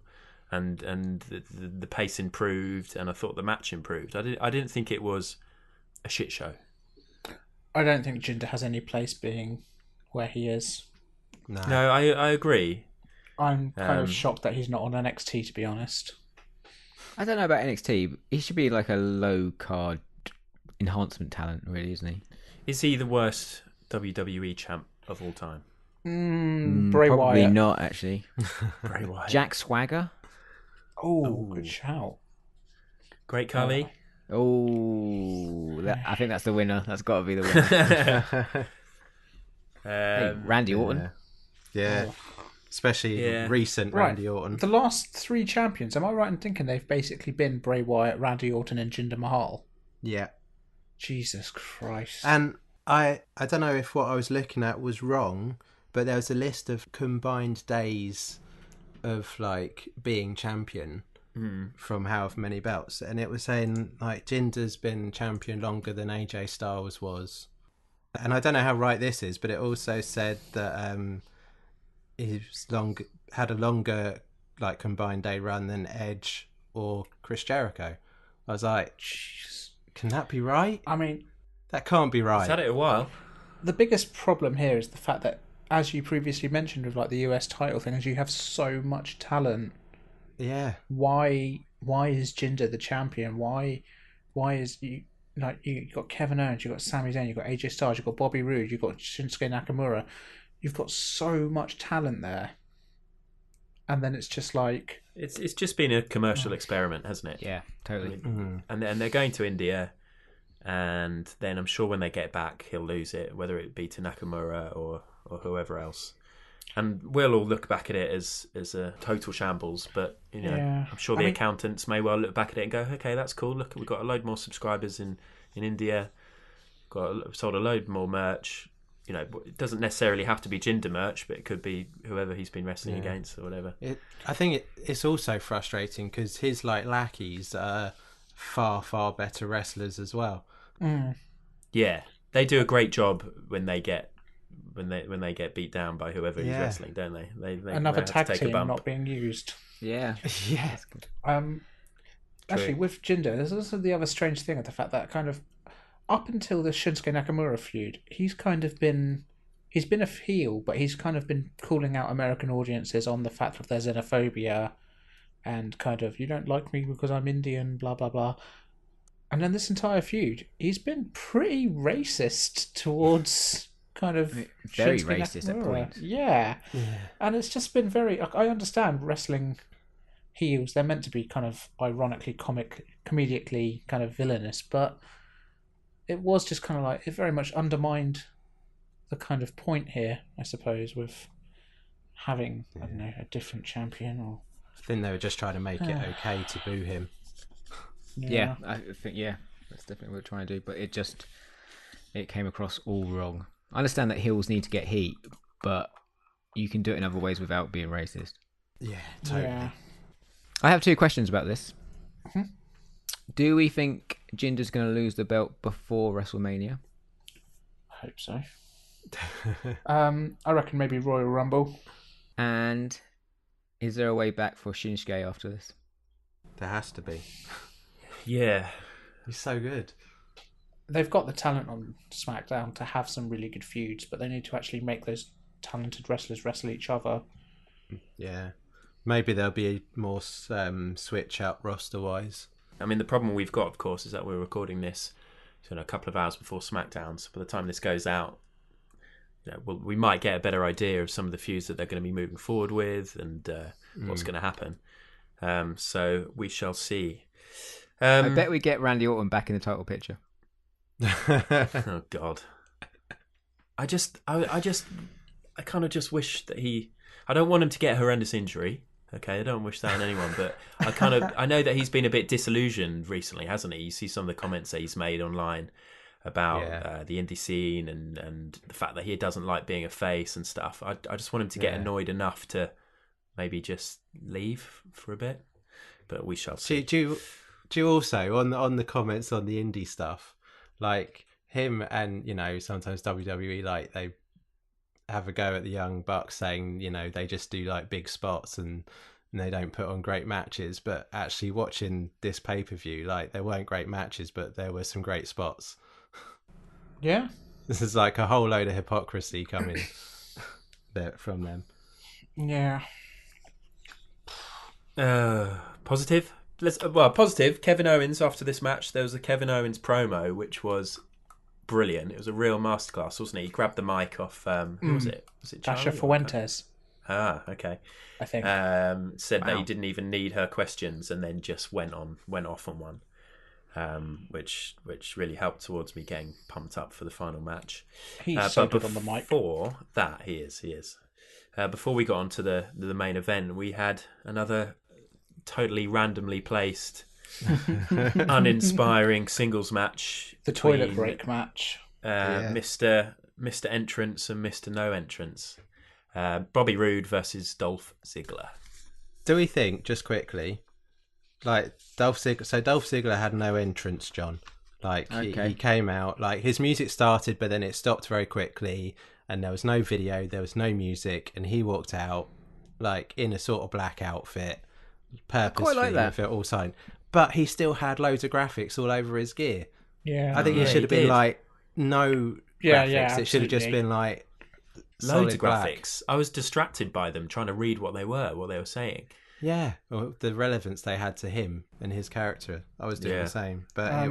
and the pace improved, and I thought the match improved. I didn't think it was a shit show. I don't think Jinder has any place being where he is. No, I agree. I'm kind of shocked that he's not on NXT, to be honest. I don't know about NXT, but he should be like a low card enhancement talent, really, isn't he? Is he the worst WWE champ of all time? Bray Probably Wyatt. not, actually. Bray Wyatt. Jack Swagger? Oh, good shout. Great Khali. I think that's the winner. That's got to be the winner. Hey, Randy Orton. Yeah. Especially recent Randy Orton. The last 3 champions, am I right in thinking they've basically been Bray Wyatt, Randy Orton, and Jinder Mahal? Yeah. Jesus Christ. And I don't know if what I was looking at was wrong, but there was a list of combined days of like being champion from however many belts, and it was saying like Jinder's been champion longer than AJ Styles was, and I don't know how right this is, but it also said that he's had a longer like combined day run than Edge or Chris Jericho. I was like, jeez, can that be right? I mean, that can't be right. He's had it a while. The biggest problem here is the fact that as you previously mentioned with like the US title thing, is you have so much talent. Yeah. Why is Jinder the champion? Why is you like you got Kevin Owens, you got Sami Zayn, you got AJ Styles, you got Bobby Roode, you got Shinsuke Nakamura. You've got so much talent there, and then it's just like it's just been a commercial experiment, hasn't it? Yeah, totally. And they're going to India, and then I'm sure when they get back, he'll lose it, whether it be to Nakamura or whoever else. And we'll all look back at it as a total shambles, but I'm sure the accountants may well look back at it and go, okay, that's cool. Look, we've got a load more subscribers in India, sold a load more merch. It doesn't necessarily have to be Jinder merch, but it could be whoever he's been wrestling against or whatever. I think it's also frustrating because his lackeys are far, far better wrestlers as well. Yeah, they do a great job when they get beat down by whoever he's wrestling, don't they? They another know how tag to take team a bump. not being used. Yeah. Yeah. Actually, with Jinder, there's also the other strange thing of the fact that kind of up until the Shinsuke Nakamura feud, he's been a heel, but he's kind of been calling out American audiences on the fact of their xenophobia and kind of, you don't like me because I'm Indian, blah, blah, blah. And then this entire feud, he's been pretty racist towards kind of very Shinsuke racist at Nakamura. points. Yeah. And it's just been very... I understand wrestling heels, they're meant to be kind of ironically comedically kind of villainous, but it was just kind of like, it very much undermined the kind of point here, I suppose, with having, I don't know, a different champion or... I think they were just trying to make it okay to boo him. Yeah, I think, that's definitely what we're trying to do, but it came across all wrong. I understand that heels need to get heat, but you can do it in other ways without being racist. Yeah, totally. Yeah. I have 2 questions about this. Do we think Jinder's going to lose the belt before WrestleMania? I hope so. I reckon maybe Royal Rumble. And is there a way back for Shinsuke after this? There has to be. Yeah. He's so good. They've got the talent on SmackDown to have some really good feuds, but they need to actually make those talented wrestlers wrestle each other. Yeah. Maybe there'll be more switch up roster-wise. I mean, the problem we've got, of course, is that we're recording this a couple of hours before SmackDown. So by the time this goes out, we might get a better idea of some of the feuds that they're going to be moving forward with and what's going to happen. So we shall see. I bet we get Randy Orton back in the title picture. Oh God! I kind of just wish that I don't want him to get a horrendous injury. Okay, I don't wish that on anyone, but I know that he's been a bit disillusioned recently, hasn't he? You see some of the comments that he's made online about the indie scene and the fact that he doesn't like being a face and stuff. I just want him to get annoyed enough to maybe just leave for a bit, but we shall see. Do you also on the comments on the indie stuff, like him and sometimes WWE, like they have a go at the Young Bucks saying they just do like big spots and they don't put on great matches, but actually watching this pay-per-view, like there weren't great matches, but there were some great spots. Yeah, this is like a whole load of hypocrisy coming from them. Yeah. Positive. Positive. Kevin Owens after this match. There was a Kevin Owens promo which was brilliant. It was a real masterclass, wasn't it? He grabbed the mic off. Who was it? Was it Dasha Charlie? Fuentes? Ah, okay. I think. Said that he didn't even need her questions, and then just went off on one, which really helped towards me getting pumped up for the final match. He's so good on the mic. Before that, he is. Before we got on to the main event, we had another totally randomly placed, uninspiring singles match. The toilet break match. Mr. Entrance and Mr. No Entrance. Bobby Roode versus Dolph Ziggler. Do we think, just quickly, like Dolph Ziggler had no entrance, John. Like he came out, like his music started, but then it stopped very quickly, and there was no video, there was no music, and he walked out like in a sort of black outfit, purposefully with it all signed. But he still had loads of graphics all over his gear. Yeah, I think it should have been like no graphics. It should have just been like Loads of black. graphics. I was distracted by them trying to read what they were saying. Yeah, well, the relevance they had to him and his character. I was doing the same. But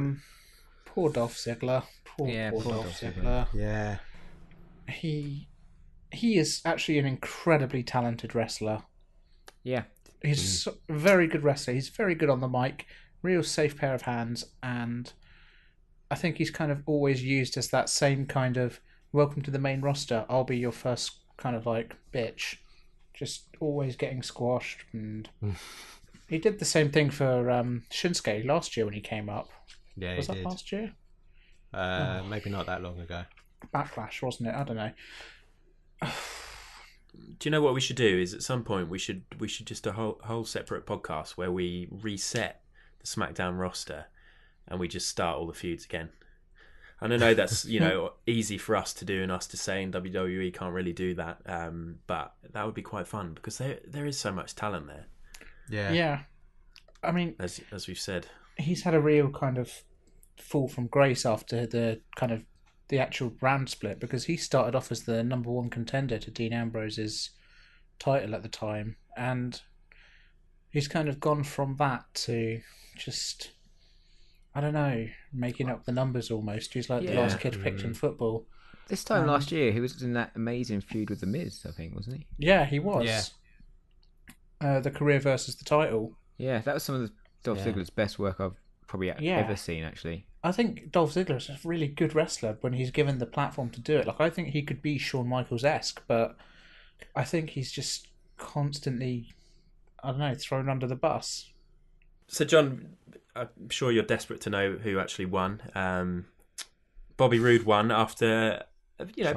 Poor Dolph Ziggler. Poor Dolph Ziggler. yeah. He is actually an incredibly talented wrestler. Yeah. He's a very good wrestler. He's very good on the mic. Real safe pair of hands. And I think he's kind of always used as that same kind of, welcome to the main roster. I'll be your first kind of like bitch. Just always getting squashed. And he did the same thing for Shinsuke last year when he came up. Yeah, Was he that did. last year? Maybe not that long ago. Backlash, wasn't it? I don't know. Do you know what we should do? Is at some point we should just a whole separate podcast where we reset the SmackDown roster and we just start all the feuds again. And I know that's easy for us to do and us to say, and WWE can't really do that. But that would be quite fun because there is so much talent there. Yeah. Yeah. I mean, as we've said, he's had a real kind of fall from grace after the kind of the actual brand split, because he started off as the number one contender to Dean Ambrose's title at the time, and he's kind of gone from that to just, I don't know, making up the numbers almost. He's like the last kid picked in football. This time last year, he was in that amazing feud with The Miz, I think, wasn't he? Yeah, he was. Yeah. The career versus the title. Yeah, that was some of the Dolph Ziggler's best work I've probably ever seen, actually. I think Dolph Ziggler is a really good wrestler when he's given the platform to do it. Like, I think he could be Shawn Michaels-esque, but I think he's just constantly, I don't know, thrown under the bus. So, John, I'm sure you're desperate to know who actually won. Bobby Roode won after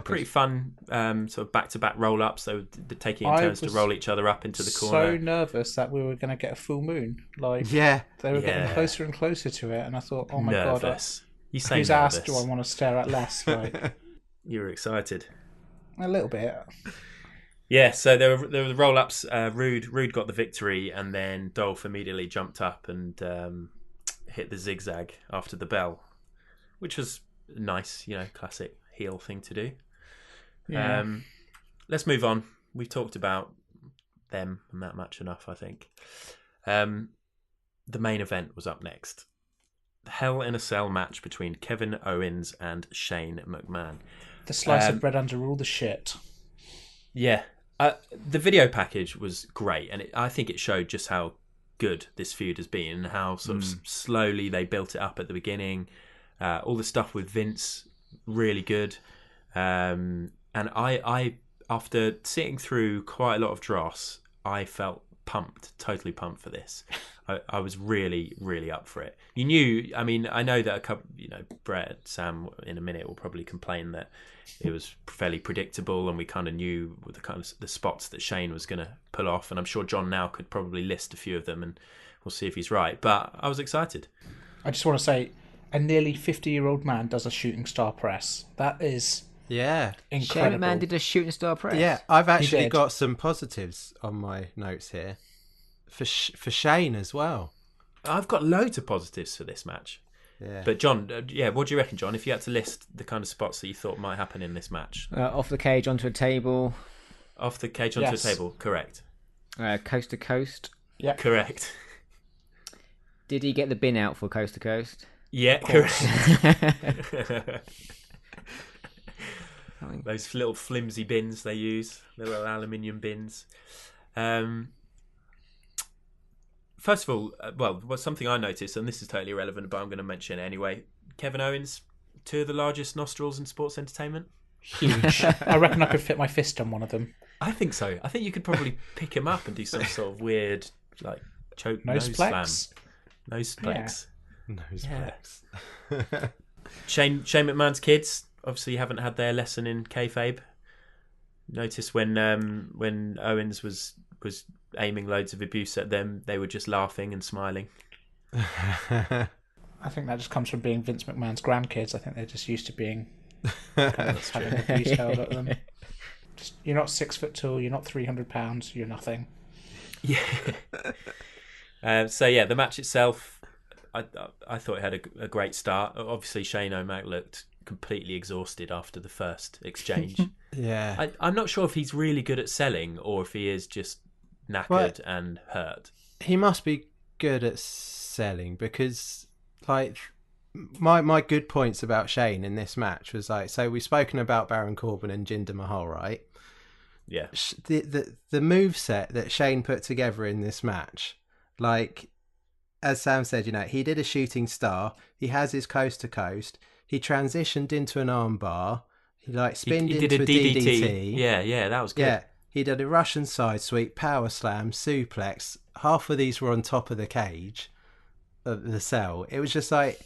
pretty fun sort of back-to-back roll-ups. They were taking in turns to roll each other up into the corner. So nervous that we were going to get a full moon. Like, Yeah. they were getting closer and closer to it, and I thought, oh my nervous. You say whose nervous. ass do I want to stare at less? Like, You were excited. a little bit. Yeah, so there were the roll-ups. Roode got the victory, and then Dolph immediately jumped up and hit the zigzag after the bell, which was nice, classic heel thing to do. Yeah. Let's move on. We've talked about them and that much enough, I think. The main event was up next. The Hell in a Cell match between Kevin Owens and Shane McMahon. The slice of bread under all the shit. Yeah. The video package was great, and I think it showed just how good this feud has been and how sort of slowly they built it up at the beginning. All the stuff with Vince, really good. And I after sitting through quite a lot of dross, I felt totally pumped for this. I was really, really up for it. You knew, I mean, I know that a couple, Brett, Sam in a minute will probably complain that it was fairly predictable, and we kind of knew the spots that Shane was going to pull off, and I'm sure John now could probably list a few of them, and we'll see if he's right. But I was excited. I just want to say, a nearly 50-year-old man does a shooting star press. That is incredible. Shane McMahon did a shooting star press. Yeah, I've actually did. got some positives on my notes here for Shane as well. I've got loads of positives for this match. Yeah. But John, what do you reckon, John? If you had to list the kind of spots that you thought might happen in this match, Off the cage onto a table. Off the cage onto a table, correct. Coast to coast. Yeah, Correct. Did he get the bin out for coast to coast? Yeah, correct. Those little flimsy bins they use, little aluminium bins. First of all, what's something I noticed, and this is totally irrelevant, but I'm going to mention it anyway. Kevin Owens, 2 of the largest nostrils in sports entertainment. huge. I reckon I could fit my fist on one of them. I think so. I think you could probably pick him up and do some sort of weird, like, choke nose slam. Noseplex. Noseplex. Shane McMahon's kids obviously haven't had their lesson in kayfabe. Notice when Owens was aiming loads of abuse at them, they were just laughing and smiling. I think that just comes from being Vince McMahon's grandkids. I think they're just used to being kind of having abuse held at them. Just, you're not 6 foot tall, you're not 300 pounds, you're nothing. Yeah. The match itself, I thought it had a great start. Obviously, Shane O'Mac looked completely exhausted after the first exchange. Yeah. I'm not sure if he's really good at selling or if he is just knackered and hurt. He must be good at selling because, like, my good points about Shane in this match was like, so we've spoken about Baron Corbin and Jinder Mahal, right? Yeah. The moveset that Shane put together in this match, like, as Sam said, he did a shooting star. He has his coast to coast. He transitioned into an armbar. He spinned he into did a DDT. Yeah, that was good. Yeah, he did a Russian side sweep, power slam, suplex. Half of these were on top of the cage, of the cell. It was just like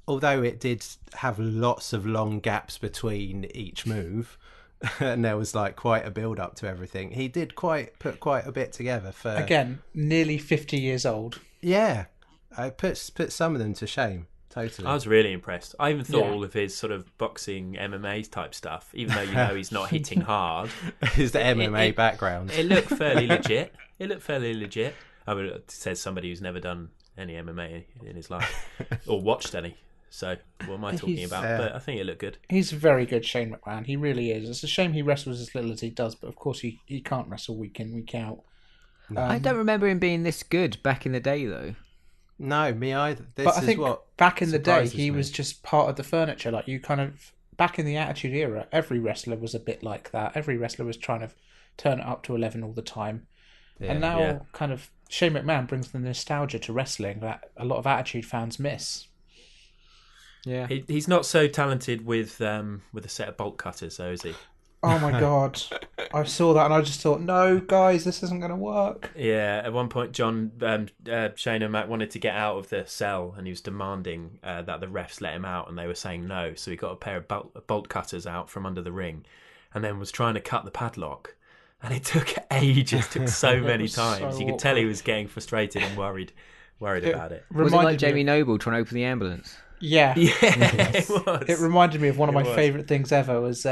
although it did have lots of long gaps between each move, and there was like quite a build up to everything. He did put quite a bit together for, again, nearly 50 years old. Yeah, I put some of them to shame. Totally. I was really impressed. I even thought all of his sort of boxing MMA type stuff, even though he's not hitting hard. His MMA background. It looked fairly legit. I mean, it says somebody who's never done any MMA in his life or watched any. So what am I talking about? But I think it looked good. He's very good, Shane McMahon. He really is. It's a shame he wrestles as little as he does, but of course he can't wrestle week in, week out. I don't remember him being this good back in the day, though. No, me either. But I think back in the day, he was just part of the furniture. Like, you kind of, back in the Attitude Era, every wrestler was a bit like that. Every wrestler was trying to turn it up to 11 all the time. Yeah, and now kind of Shane McMahon brings the nostalgia to wrestling that a lot of Attitude fans miss. Yeah, he's not so talented with a set of bolt cutters, though, is he? Oh my god, I saw that and I just thought, no, guys, this isn't going to work. Yeah, at one point, Shane and Matt wanted to get out of the cell, and he was demanding that the refs let him out, and they were saying no. So he got a pair of bolt cutters out from under the ring, and then was trying to cut the padlock, and it took ages, took so many times. You could tell he was getting frustrated and worried about it. Was it like Jamie Noble trying to open the ambulance? Yeah, it was. It reminded me of one of my favourite things ever. Was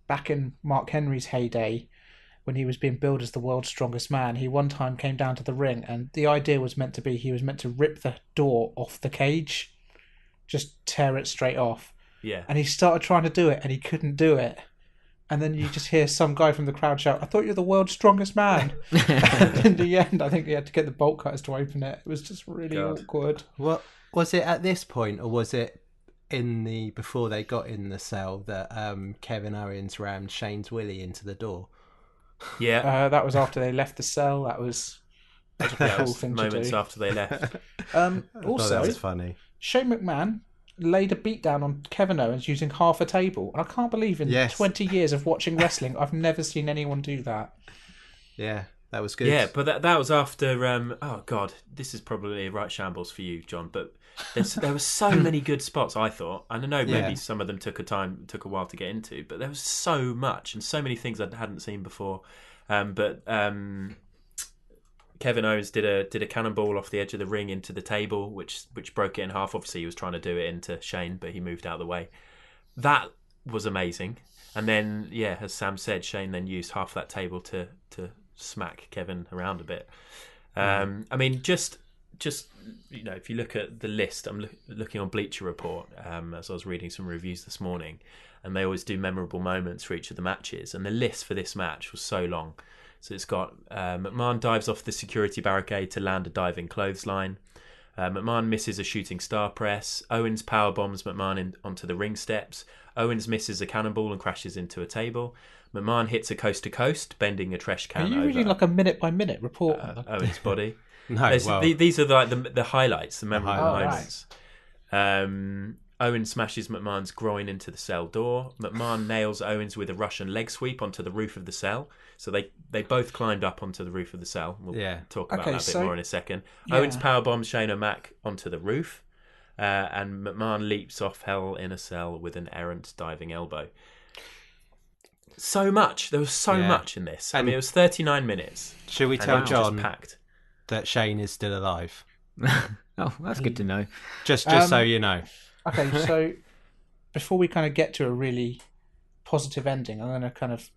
back in Mark Henry's heyday, when he was being billed as the world's strongest man, he one time came down to the ring, and the idea was meant to be he was meant to rip the door off the cage, just tear it straight off. Yeah. And he started trying to do it, and he couldn't do it. And then you just hear some guy from the crowd shout, "I thought you were the world's strongest man." And in the end, I think he had to get the bolt cutters to open it. It was just really awkward. What was it at this point, or was it before they got in the cell that Kevin Owens rammed Shane's Willie into the door? Yeah, that was after they left the cell. That was a cool thing to do. Moments after they left. Also, that was funny. Shane McMahon laid a beatdown on Kevin Owens using half a table, and I can't believe in 20 years of watching wrestling, I've never seen anyone do that. Yeah, that was good. Yeah, but that was after. Oh God, this is probably a right shambles for you, John. But there were so many good spots. I thought, and I know maybe some of them took a while to get into, but there was so much and so many things I hadn't seen before. But Kevin Owens did a cannonball off the edge of the ring into the table, which broke it in half. Obviously, he was trying to do it into Shane, but he moved out of the way. That was amazing. And then, as Sam said, Shane then used half that table to smack Kevin around a bit. I mean, just if you look at the list, I'm looking on Bleacher Report as I was reading some reviews this morning, and they always do memorable moments for each of the matches, and the list for this match was so long. So it's got McMahon dives off the security barricade to land a diving clothesline. McMahon misses a shooting star press. Owens powerbombs McMahon onto the ring steps. Owens misses a cannonball and crashes into a table. McMahon hits a coast to coast, bending a trash can over. Are you reading like a minute by minute report? Owens' body. No, these are like the highlights, the memorable moments. Right. Owens smashes McMahon's groin into the cell door. McMahon nails Owens with a Russian leg sweep onto the roof of the cell. So they both climbed up onto the roof of the cell. We'll talk about that a bit more in a second. Yeah. Owens powerbombs Shane O'Mac onto the roof. And McMahon leaps off Hell in a Cell with an errant diving elbow. So much. There was so much in this. I mean, it was 39 minutes. Should we tell John packed. that Shane is still alive? Oh, that's good to know. Just so you know. Okay, so before we kind of get to a really positive ending, I'm going to kind of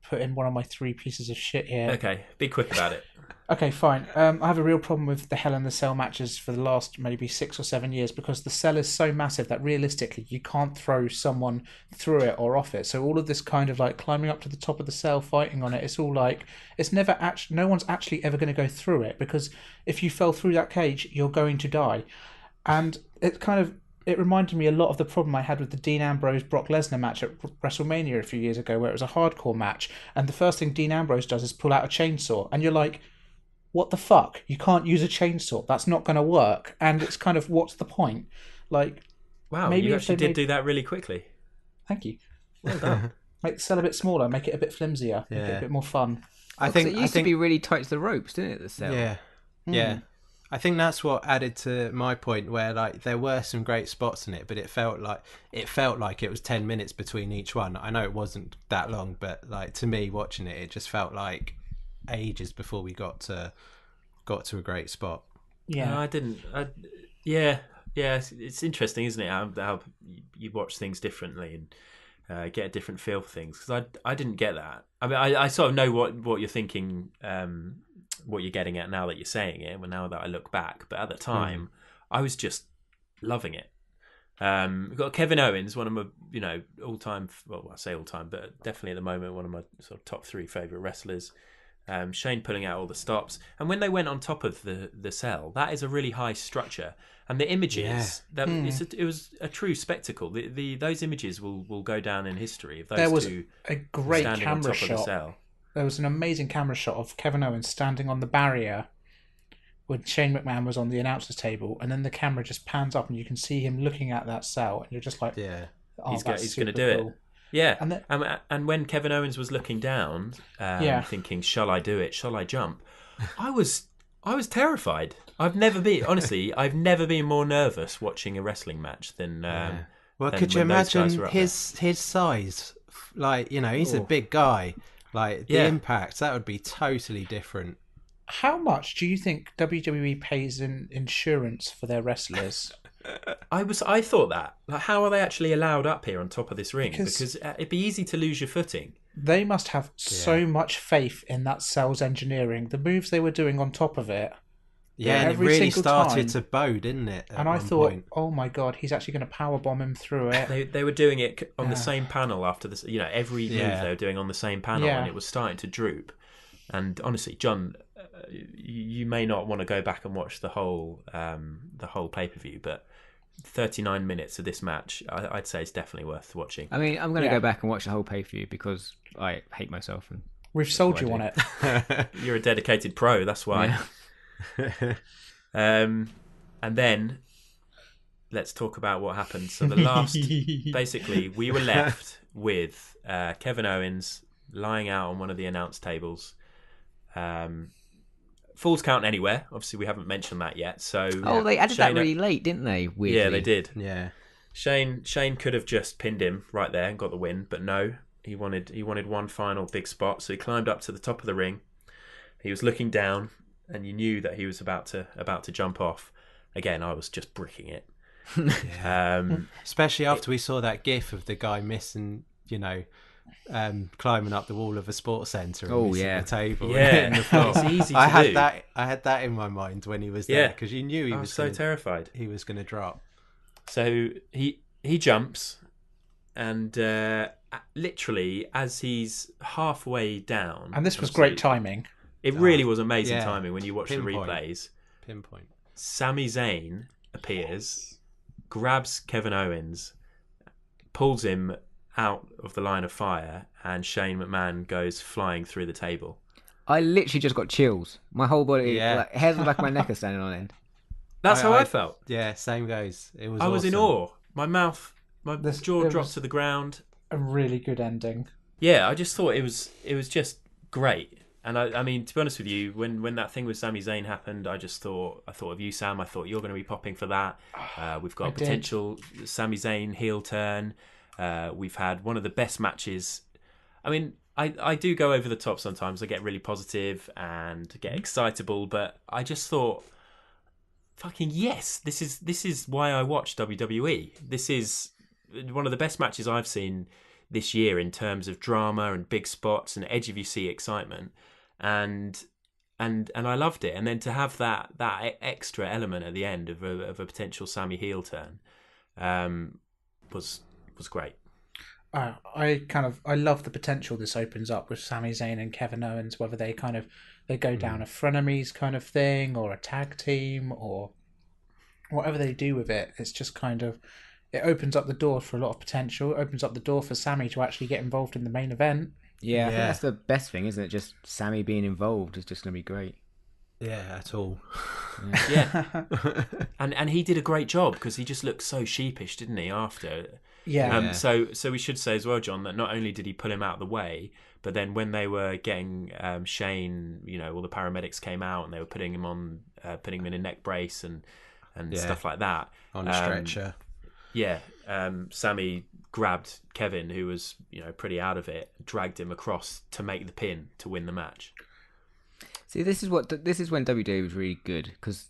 put in one of my 3 pieces of shit here. Okay, be quick about it. Okay, fine. I have a real problem with the Hell in the Cell matches for the last maybe 6 or 7 years because the cell is so massive that realistically you can't throw someone through it or off it. So all of this kind of like climbing up to the top of the cell, fighting on it, it's all like it's never actually. No one's actually ever going to go through it because if you fell through that cage, you're going to die. And it reminded me a lot of the problem I had with the Dean Ambrose Brock Lesnar match at WrestleMania a few years ago, where it was a hardcore match, and the first thing Dean Ambrose does is pull out a chainsaw, and you're like, what the fuck? You can't use a chainsaw. That's not going to work. And it's kind of, what's the point? Like, wow, maybe you actually did do that really quickly. Thank you. Well done. Make the cell a bit smaller, make it a bit flimsier, make it a bit more fun. I think it used to be really tight to the ropes, didn't it? The cell. Yeah, yeah. I think that's what added to my point, where like there were some great spots in it, but it felt like it was 10 minutes between each one. I know it wasn't that long, but like to me, watching it, it just felt like ages before we got to a great spot. Yeah, No, I didn't. Yeah. It's interesting, isn't it? How you watch things differently and get a different feel for things. Because I didn't get that. I mean, I sort of know what you're thinking, what you're getting at now that you're saying it. Well, now that I look back, but at the time, I was just loving it. We've got Kevin Owens, one of my all time. Well, I say all time, but definitely at the moment one of my sort of top 3 favorite wrestlers. Shane pulling out all the stops, and when they went on top of the cell, that is a really high structure, and the images it was a true spectacle. Those images will go down in history of those there was two a great standing camera on top shot. of the cell. There was an amazing camera shot of Kevin Owens standing on the barrier when Shane McMahon was on the announcer's table, and then the camera just pans up and you can see him looking at that cell, and you're just like, Yeah, oh, he's that's going to super do cool. it. Yeah, And and when Kevin Owens was looking down, thinking, "Shall I do it? Shall I jump?" I was terrified. I've never been more nervous watching a wrestling match than. Well, than could you when those guys imagine were up his size? Like, he's a big guy. Like the impact, that would be totally different. How much do you think WWE pays in insurance for their wrestlers? I thought that. Like, how are they actually allowed up here on top of this ring? Because it'd be easy to lose your footing. They must have so much faith in that cell's engineering. The moves they were doing on top of it. Yeah, and it every really single started time. to bow, didn't it? And I thought, oh my god, he's actually going to powerbomb him through it. They were doing it on the same panel after this. Every move they were doing on the same panel, and it was starting to droop. And honestly, John, you may not want to go back and watch the whole pay-per-view, but 39 minutes of this match, I'd say it's definitely worth watching. I mean, I'm going to go back and watch the whole pay-per-view because I hate myself. And we've sold you on it. You're a dedicated pro, that's why. Yeah. And then let's talk about what happened. So the last, basically, we were left with Kevin Owens lying out on one of the announce tables. Falls count anywhere. Obviously, we haven't mentioned that yet. So they added that really late, didn't they? Weirdly. Yeah, they did. Yeah. Shane could have just pinned him right there and got the win, but no, he wanted one final big spot. So he climbed up to the top of the ring. He was looking down, and you knew that he was about to jump off. Again, I was just bricking it. Especially after we saw that GIF of the guy missing, climbing up the wall of a sports centre and missing the table. Yeah, in the floor. It's easy to I had do. that in my mind when he was there because you knew I was so terrified. He was going to drop. So he jumps, and literally as he's halfway down, and this was great timing. It really was amazing timing when you watch Pinpoint. the replays. Pinpoint. Sami Zayn appears, grabs Kevin Owens, pulls him out of the line of fire, and Shane McMahon goes flying through the table. I literally just got chills. My whole body, hairs on the back of my neck are standing on end. That's how I felt. Yeah, same goes. It was. I was in awe. My jaw dropped was to the ground. A really good ending. Yeah, I just thought it was just great. And I mean, to be honest with you, when that thing with Sami Zayn happened, I thought of you, Sam. I thought you're going to be popping for that. We've got a potential Sami Zayn heel turn. We've had one of the best matches. I mean, I do go over the top sometimes. I get really positive and get excitable, but I just thought, fucking yes, this is why I watch WWE. This is one of the best matches I've seen this year in terms of drama and big spots and edge of your seat excitement, and I loved it. And then to have that extra element at the end of a potential Sami heel turn was great. I love the potential this opens up with Sami Zayn and Kevin Owens, whether they go down a frenemies kind of thing or a tag team or whatever they do with it. It's just it opens up the door for a lot of potential. It opens up the door for Sami to actually get involved in the main event. Yeah, I think that's the best thing, isn't it? Just Sami being involved is just going to be great. Yeah, at all. Yeah. and he did a great job because he just looked so sheepish, didn't he, after? Yeah. So we should say as well, John, that not only did he pull him out of the way, but then when they were getting Shane, all the paramedics came out and they were putting him in a neck brace and stuff like that. On a stretcher. Yeah. Sami grabbed Kevin, who was, pretty out of it, dragged him across to make the pin to win the match. See, this is when WWE was really good, because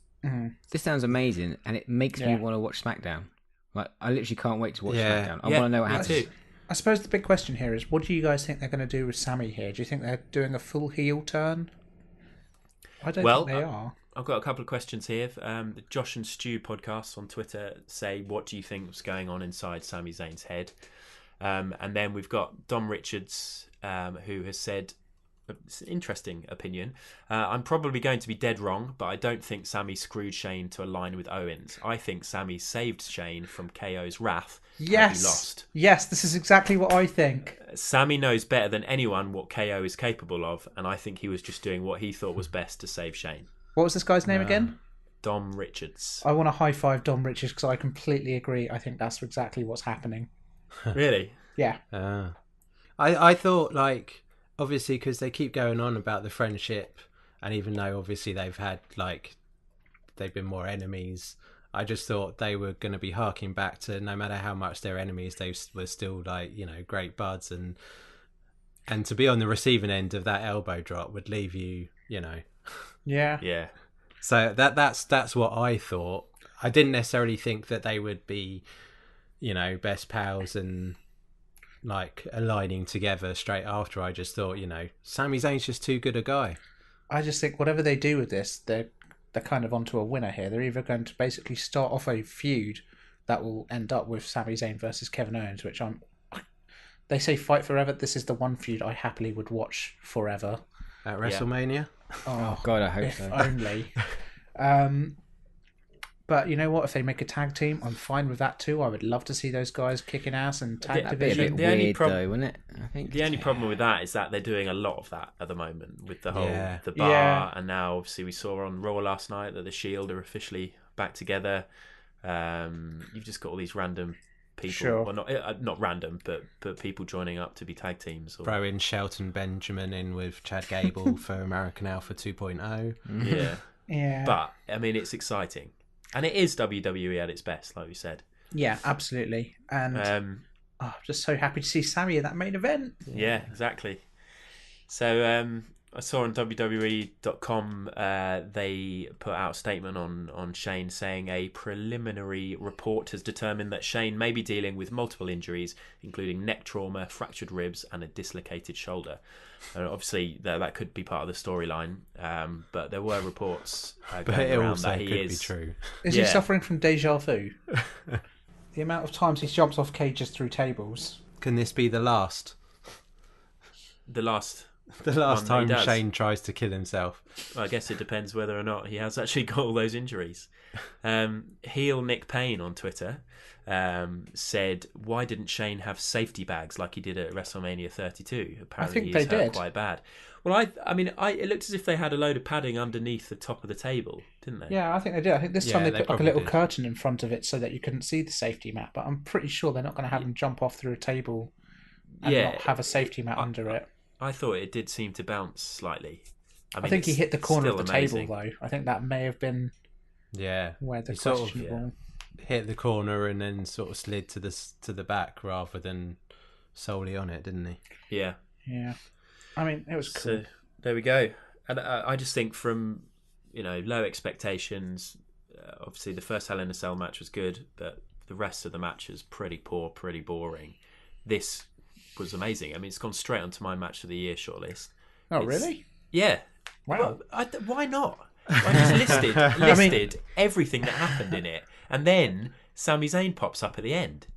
this sounds amazing and it makes me want to watch SmackDown. Like, I literally can't wait to watch SmackDown. I want to know what happens. Too. I suppose the big question here is, what do you guys think they're going to do with Sami here? Do you think they're doing a full heel turn? I don't think they are. I've got a couple of questions here. The Josh and Stu podcast on Twitter say, what do you think was going on inside Sami Zayn's head? And then we've got Dom Richards, who has said, it's an interesting opinion. I'm probably going to be dead wrong, but I don't think Sami screwed Shane to align with Owens. I think Sami saved Shane from KO's wrath. Yes. He lost. Yes, this is exactly what I think. Sami knows better than anyone what KO is capable of, and I think he was just doing what he thought was best to save Shane. What was this guy's name again? Dom Richards. I want to high five Dom Richards because I completely agree. I think that's exactly what's happening. Really? Yeah. I thought, obviously, because they keep going on about the friendship, and even though obviously they've been more enemies, I just thought they were going to be harking back to, no matter how much they're enemies, they were still great buds, and to be on the receiving end of that elbow drop would leave you, Yeah. So that's what I thought. I didn't necessarily think that they would be, best pals and aligning together straight after. I just thought, Sami Zayn's just too good a guy. I just think whatever they do with this, they're kind of onto a winner here. They're either going to basically start off a feud that will end up with Sami Zayn versus Kevin Owens, which they say fight forever. This is the one feud I happily would watch forever. At WrestleMania? Oh, God, I hope if so. only. But you know what? If they make a tag team, I'm fine with that too. I would love to see those guys kicking ass and tag That'd be a division. bit weird, though, wouldn't it? I think The only problem with that is that they're doing a lot of that at the moment with the whole the bar, Yeah. and now obviously we saw on Raw last night that the Shield are officially back together. You've just got all these random people, Sure. well, not random, but people joining up to be tag teams. Or, Throw in Shelton Benjamin in with Chad Gable for American Alpha 2.0. yeah, Yeah. but I mean, it's exciting, and it is WWE at its best, like we said. Yeah, absolutely. And I'm just so happy to see Sami in that main event. Yeah, exactly. So I saw on WWE.com they put out a statement on Shane saying a preliminary report has determined that Shane may be dealing with multiple injuries, including neck trauma, fractured ribs, and a dislocated shoulder. Obviously, that could be part of the storyline, but there were reports But going it around also that could he be is true. Is he suffering from deja vu? The amount of times he jumps off cages through tables. Can this be the last? the last. The last One time that he does. Shane tries to kill himself. Well, I guess it depends whether or not he has actually got all those injuries. Heel Nick Payne on Twitter said, "Why didn't Shane have safety bags like he did at WrestleMania 32? Apparently, think he's they hurt did. quite bad." Well, it looked as if they had a load of padding underneath the top of the table, didn't they? Yeah, I think they did. I think this Yeah, time they they put like a probably little did. curtain in front of it so that you couldn't see the safety mat. But I'm pretty sure they're not going to have him jump off through a table and Yeah. not have a safety mat under it. I thought it did seem to bounce slightly. I mean, think he it's hit the corner of still the amazing. table, though. I think that may have been Yeah. where the He sort of questionable... hit the corner and then sort of slid to the back rather than solely on it, didn't he? Yeah. Yeah. I mean, it was cool. So there we go. And I just think from low expectations. Obviously, the first Hell in a Cell match was good, but the rest of the match is pretty poor, pretty boring. This was amazing. I mean, it's gone straight onto my match of the year shortlist. Oh, really? Yeah. Wow. Well, why not? I just listed everything that happened in it, and then Sami Zayn pops up at the end.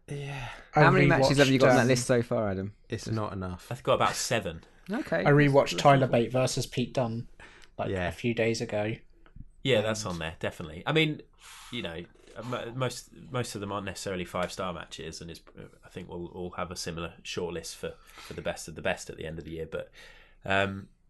Yeah. How many matches have you got on that list so far, Adam? It's not enough. I've got about 7. Okay. I rewatched Tyler Bate versus Pete Dunne a few days ago. Yeah, that's on there, definitely. I mean, you know, most of them aren't necessarily 5-star matches, and I think we'll all have a similar shortlist for the best of the best at the end of the year. But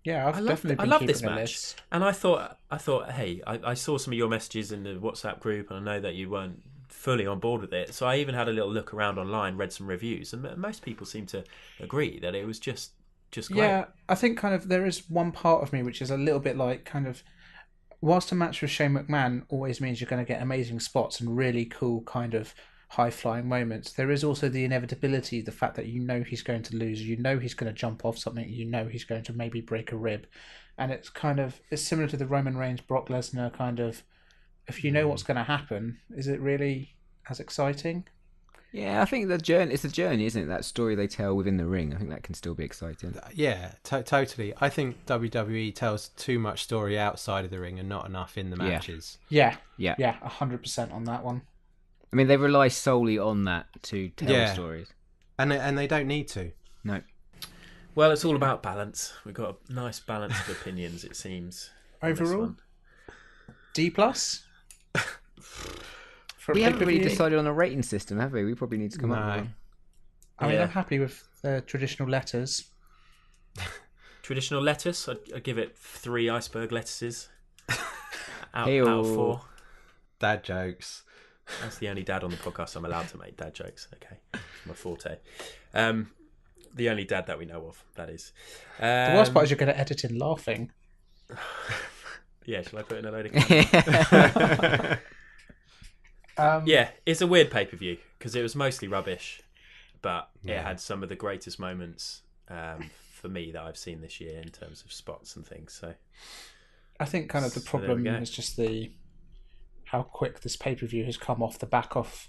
yeah, I love this match, and I thought, hey, I saw some of your messages in the WhatsApp group, and I know that you weren't fully on board with it. So I even had a little look around online, read some reviews, and most people seem to agree that it was just great. Yeah, I think kind of there is one part of me which is a little bit like kind of, whilst a match with Shane McMahon always means you're going to get amazing spots and really cool kind of high-flying moments, there is also the inevitability, the fact that you know he's going to lose, you know he's going to jump off something, you know he's going to maybe break a rib. And it's similar to the Roman Reigns, Brock Lesnar kind of, if you know what's going to happen, is it really as exciting? Yeah, I think it's the journey, isn't it? That story they tell within the ring. I think that can still be exciting. Yeah, totally. I think WWE tells too much story outside of the ring and not enough in the matches. Yeah, 100% on that one. I mean, they rely solely on that to tell stories. And they don't need to. No. Well, it's all about balance. We've got a nice balance of opinions, it seems. Overall, D+? We haven't really decided on a rating system, have we? We probably need to come up with one. I mean, I'm happy with the traditional letters. Traditional lettuce? I'd give it 3 iceberg lettuces out of 4. Dad jokes. That's the only dad on the podcast I'm allowed to make dad jokes. Okay, it's my forte. The only dad that we know of, that is. The worst part is you're going to edit in laughing. Yeah, shall I put in a load of comments? Yeah, it's a weird pay-per-view because it was mostly rubbish, but it had some of the greatest moments for me that I've seen this year in terms of spots and things. So I think kind of the problem is just how quick this pay-per-view has come off the back of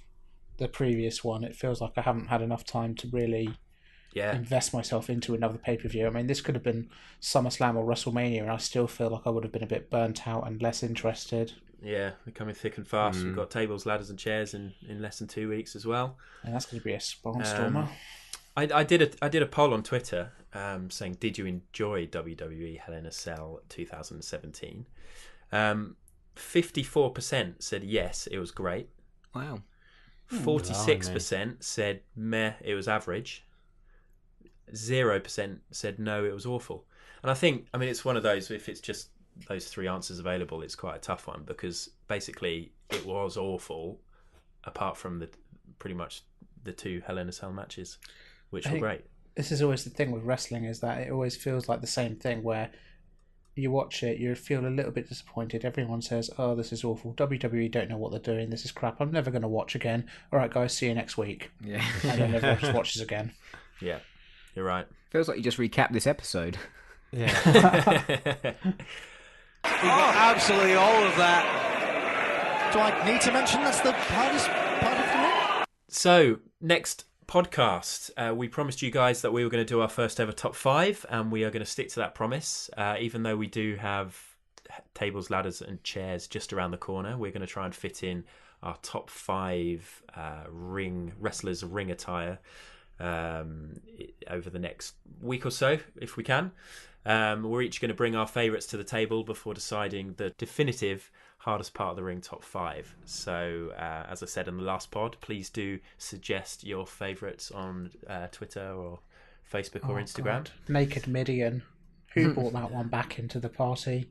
the previous one. It feels like I haven't had enough time to really invest myself into another pay-per-view. I mean, this could have been SummerSlam or WrestleMania, and I still feel like I would have been a bit burnt out and less interested. Yeah, they're coming thick and fast. We've got tables, ladders and chairs in less than 2 weeks as well. And that's going to be a barnstormer. I did a poll on Twitter saying, did you enjoy WWE Hell in a Cell 2017? 54% said yes, it was great. Wow. 46% said meh, it was average. 0% said no, it was awful. And I think, I mean, it's one of those, if it's just those 3 answers available, it's quite a tough one because basically it was awful apart from pretty much the 2 Hell in a Cell matches, which were great. This is always the thing with wrestling, is that it always feels like the same thing where you watch it, you feel a little bit disappointed. Everyone says, oh, this is awful. WWE don't know what they're doing. This is crap. I'm never going to watch again. All right, guys, see you next week. Yeah. And then everyone just watches again. Yeah, you're right. Feels like you just recapped this episode. Yeah. Absolutely all of that. Do I need to mention that's the hardest part of the ring? So, next podcast, we promised you guys that we were going to do our first ever top 5, and we are going to stick to that promise. Even though we do have tables, ladders and chairs just around the corner, we're going to try and fit in our top 5 wrestlers ring attire over the next week or so, if we can. We're each going to bring our favourites to the table before deciding the definitive hardest part of the ring top 5. So as I said in the last pod, please do suggest your favourites on Twitter or Facebook or Instagram. God. Naked Midian. Who brought that one back into the party?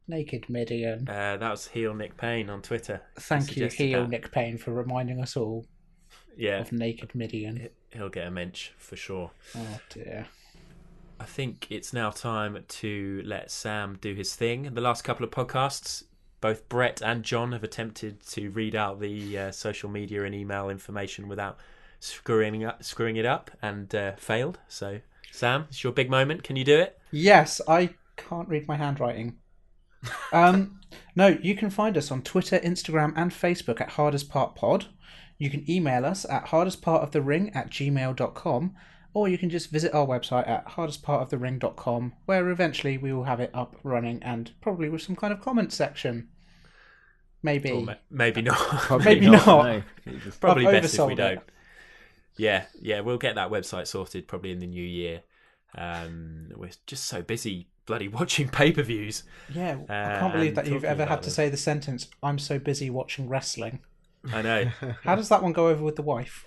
Naked Midian. That was heel Nick Payne on Twitter. Thank you, heel Nick Payne, for reminding us all of Naked Midian. He'll get a mensch for sure. Oh dear. I think it's now time to let Sam do his thing. In the last couple of podcasts, both Brett and John have attempted to read out the social media and email information without screwing it up and failed. So, Sam, it's your big moment. Can you do it? Yes, I can't read my handwriting. No, you can find us on Twitter, Instagram and Facebook at hardestpartpod. You can email us at hardestpartofthering@gmail.com, or you can just visit our website at hardestpartofthering.com, where eventually we will have it up running and probably with some kind of comment section. Maybe. Or maybe not. Maybe not. No. Probably I've best if we oversold don't. it. Yeah, we'll get that website sorted probably in the new year. We're just so busy bloody watching pay-per-views. Yeah, I can't believe and that you've talking ever about had to them. say the sentence, "I'm so busy watching wrestling." I know. How does that one go over with the wife?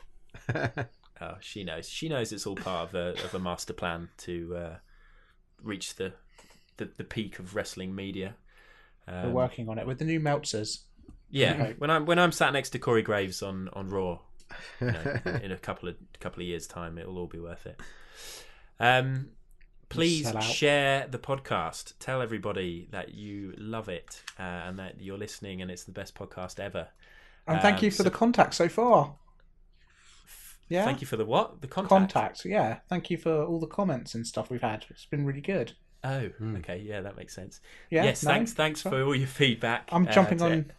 Oh, she knows. She knows it's all part of a master plan to reach the peak of wrestling media. We're working on it with the new Meltzers. Yeah, Okay. when I'm sat next to Corey Graves on Raw, in a couple of years' time, it'll all be worth it. Please Sell out. share the podcast. Tell everybody that you love it and that you're listening, and it's the best podcast ever. And thank you for the contact so far. Yeah. Thank you for the what? The Contact. Yeah. Thank you for all the comments and stuff we've had. It's been really good. Oh, okay, yeah, that makes sense. Yeah, Yes, no, thanks for all your feedback. I'm jumping to- on.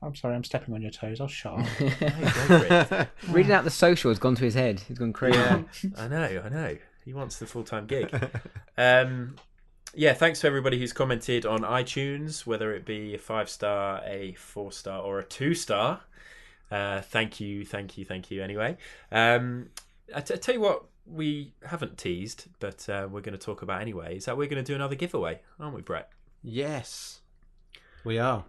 I'm sorry, I'm stepping on your toes. I'll shut up. No, go for it. Reading out the social has gone to his head. He's gone crazy. Yeah, I know. He wants the full-time gig. Thanks to everybody who's commented on iTunes, whether it be a 5-star, a 4-star, or a 2-star. Thank you anyway. I tell you what we haven't teased, but we're going to talk about anyway, is that we're going to do another giveaway, aren't we, Brett? Yes, we are.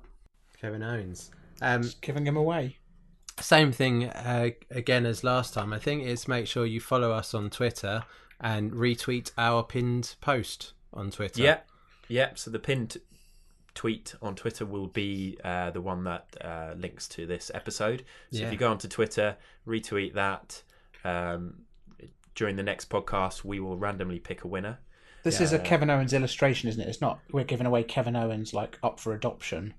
Kevin Owens. Just giving him away. Same thing again as last time. I think it's make sure you follow us on Twitter and retweet our pinned post on Twitter. Yeah. So the pinned tweet on Twitter will be the one that links to this episode. So if you go onto Twitter, retweet that. During the next podcast, we will randomly pick a winner. This is a Kevin Owens illustration, isn't it? It's not. We're giving away Kevin Owens like up for adoption.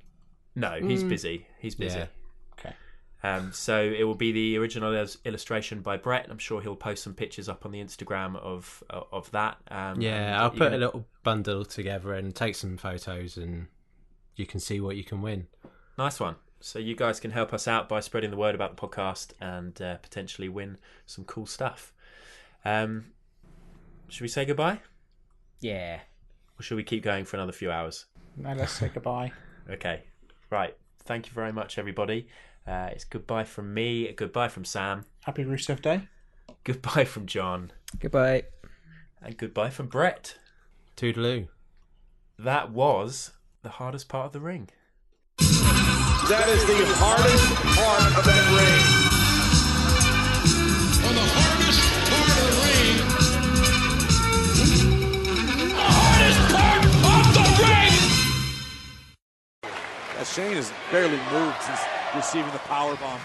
No, he's busy. Yeah. Okay. So it will be the original illustration by Brett. I'm sure he'll post some pictures up on the Instagram of that. I'll put a little bundle together and take some photos, and you can see what you can win. Nice one. So you guys can help us out by spreading the word about the podcast and potentially win some cool stuff. Should we say goodbye? Yeah. Or should we keep going for another few hours? Now let's say goodbye. Okay. Right. Thank you very much, everybody. It's goodbye from me. Goodbye from Sam. Happy Rusev Day. Goodbye from John. Goodbye. And goodbye from Brett. Toodaloo. That was the hardest part of the ring. That is the hardest part of that ring. On the hardest part of the ring. The hardest part of the ring. Shane has barely moved since receiving the power bomb.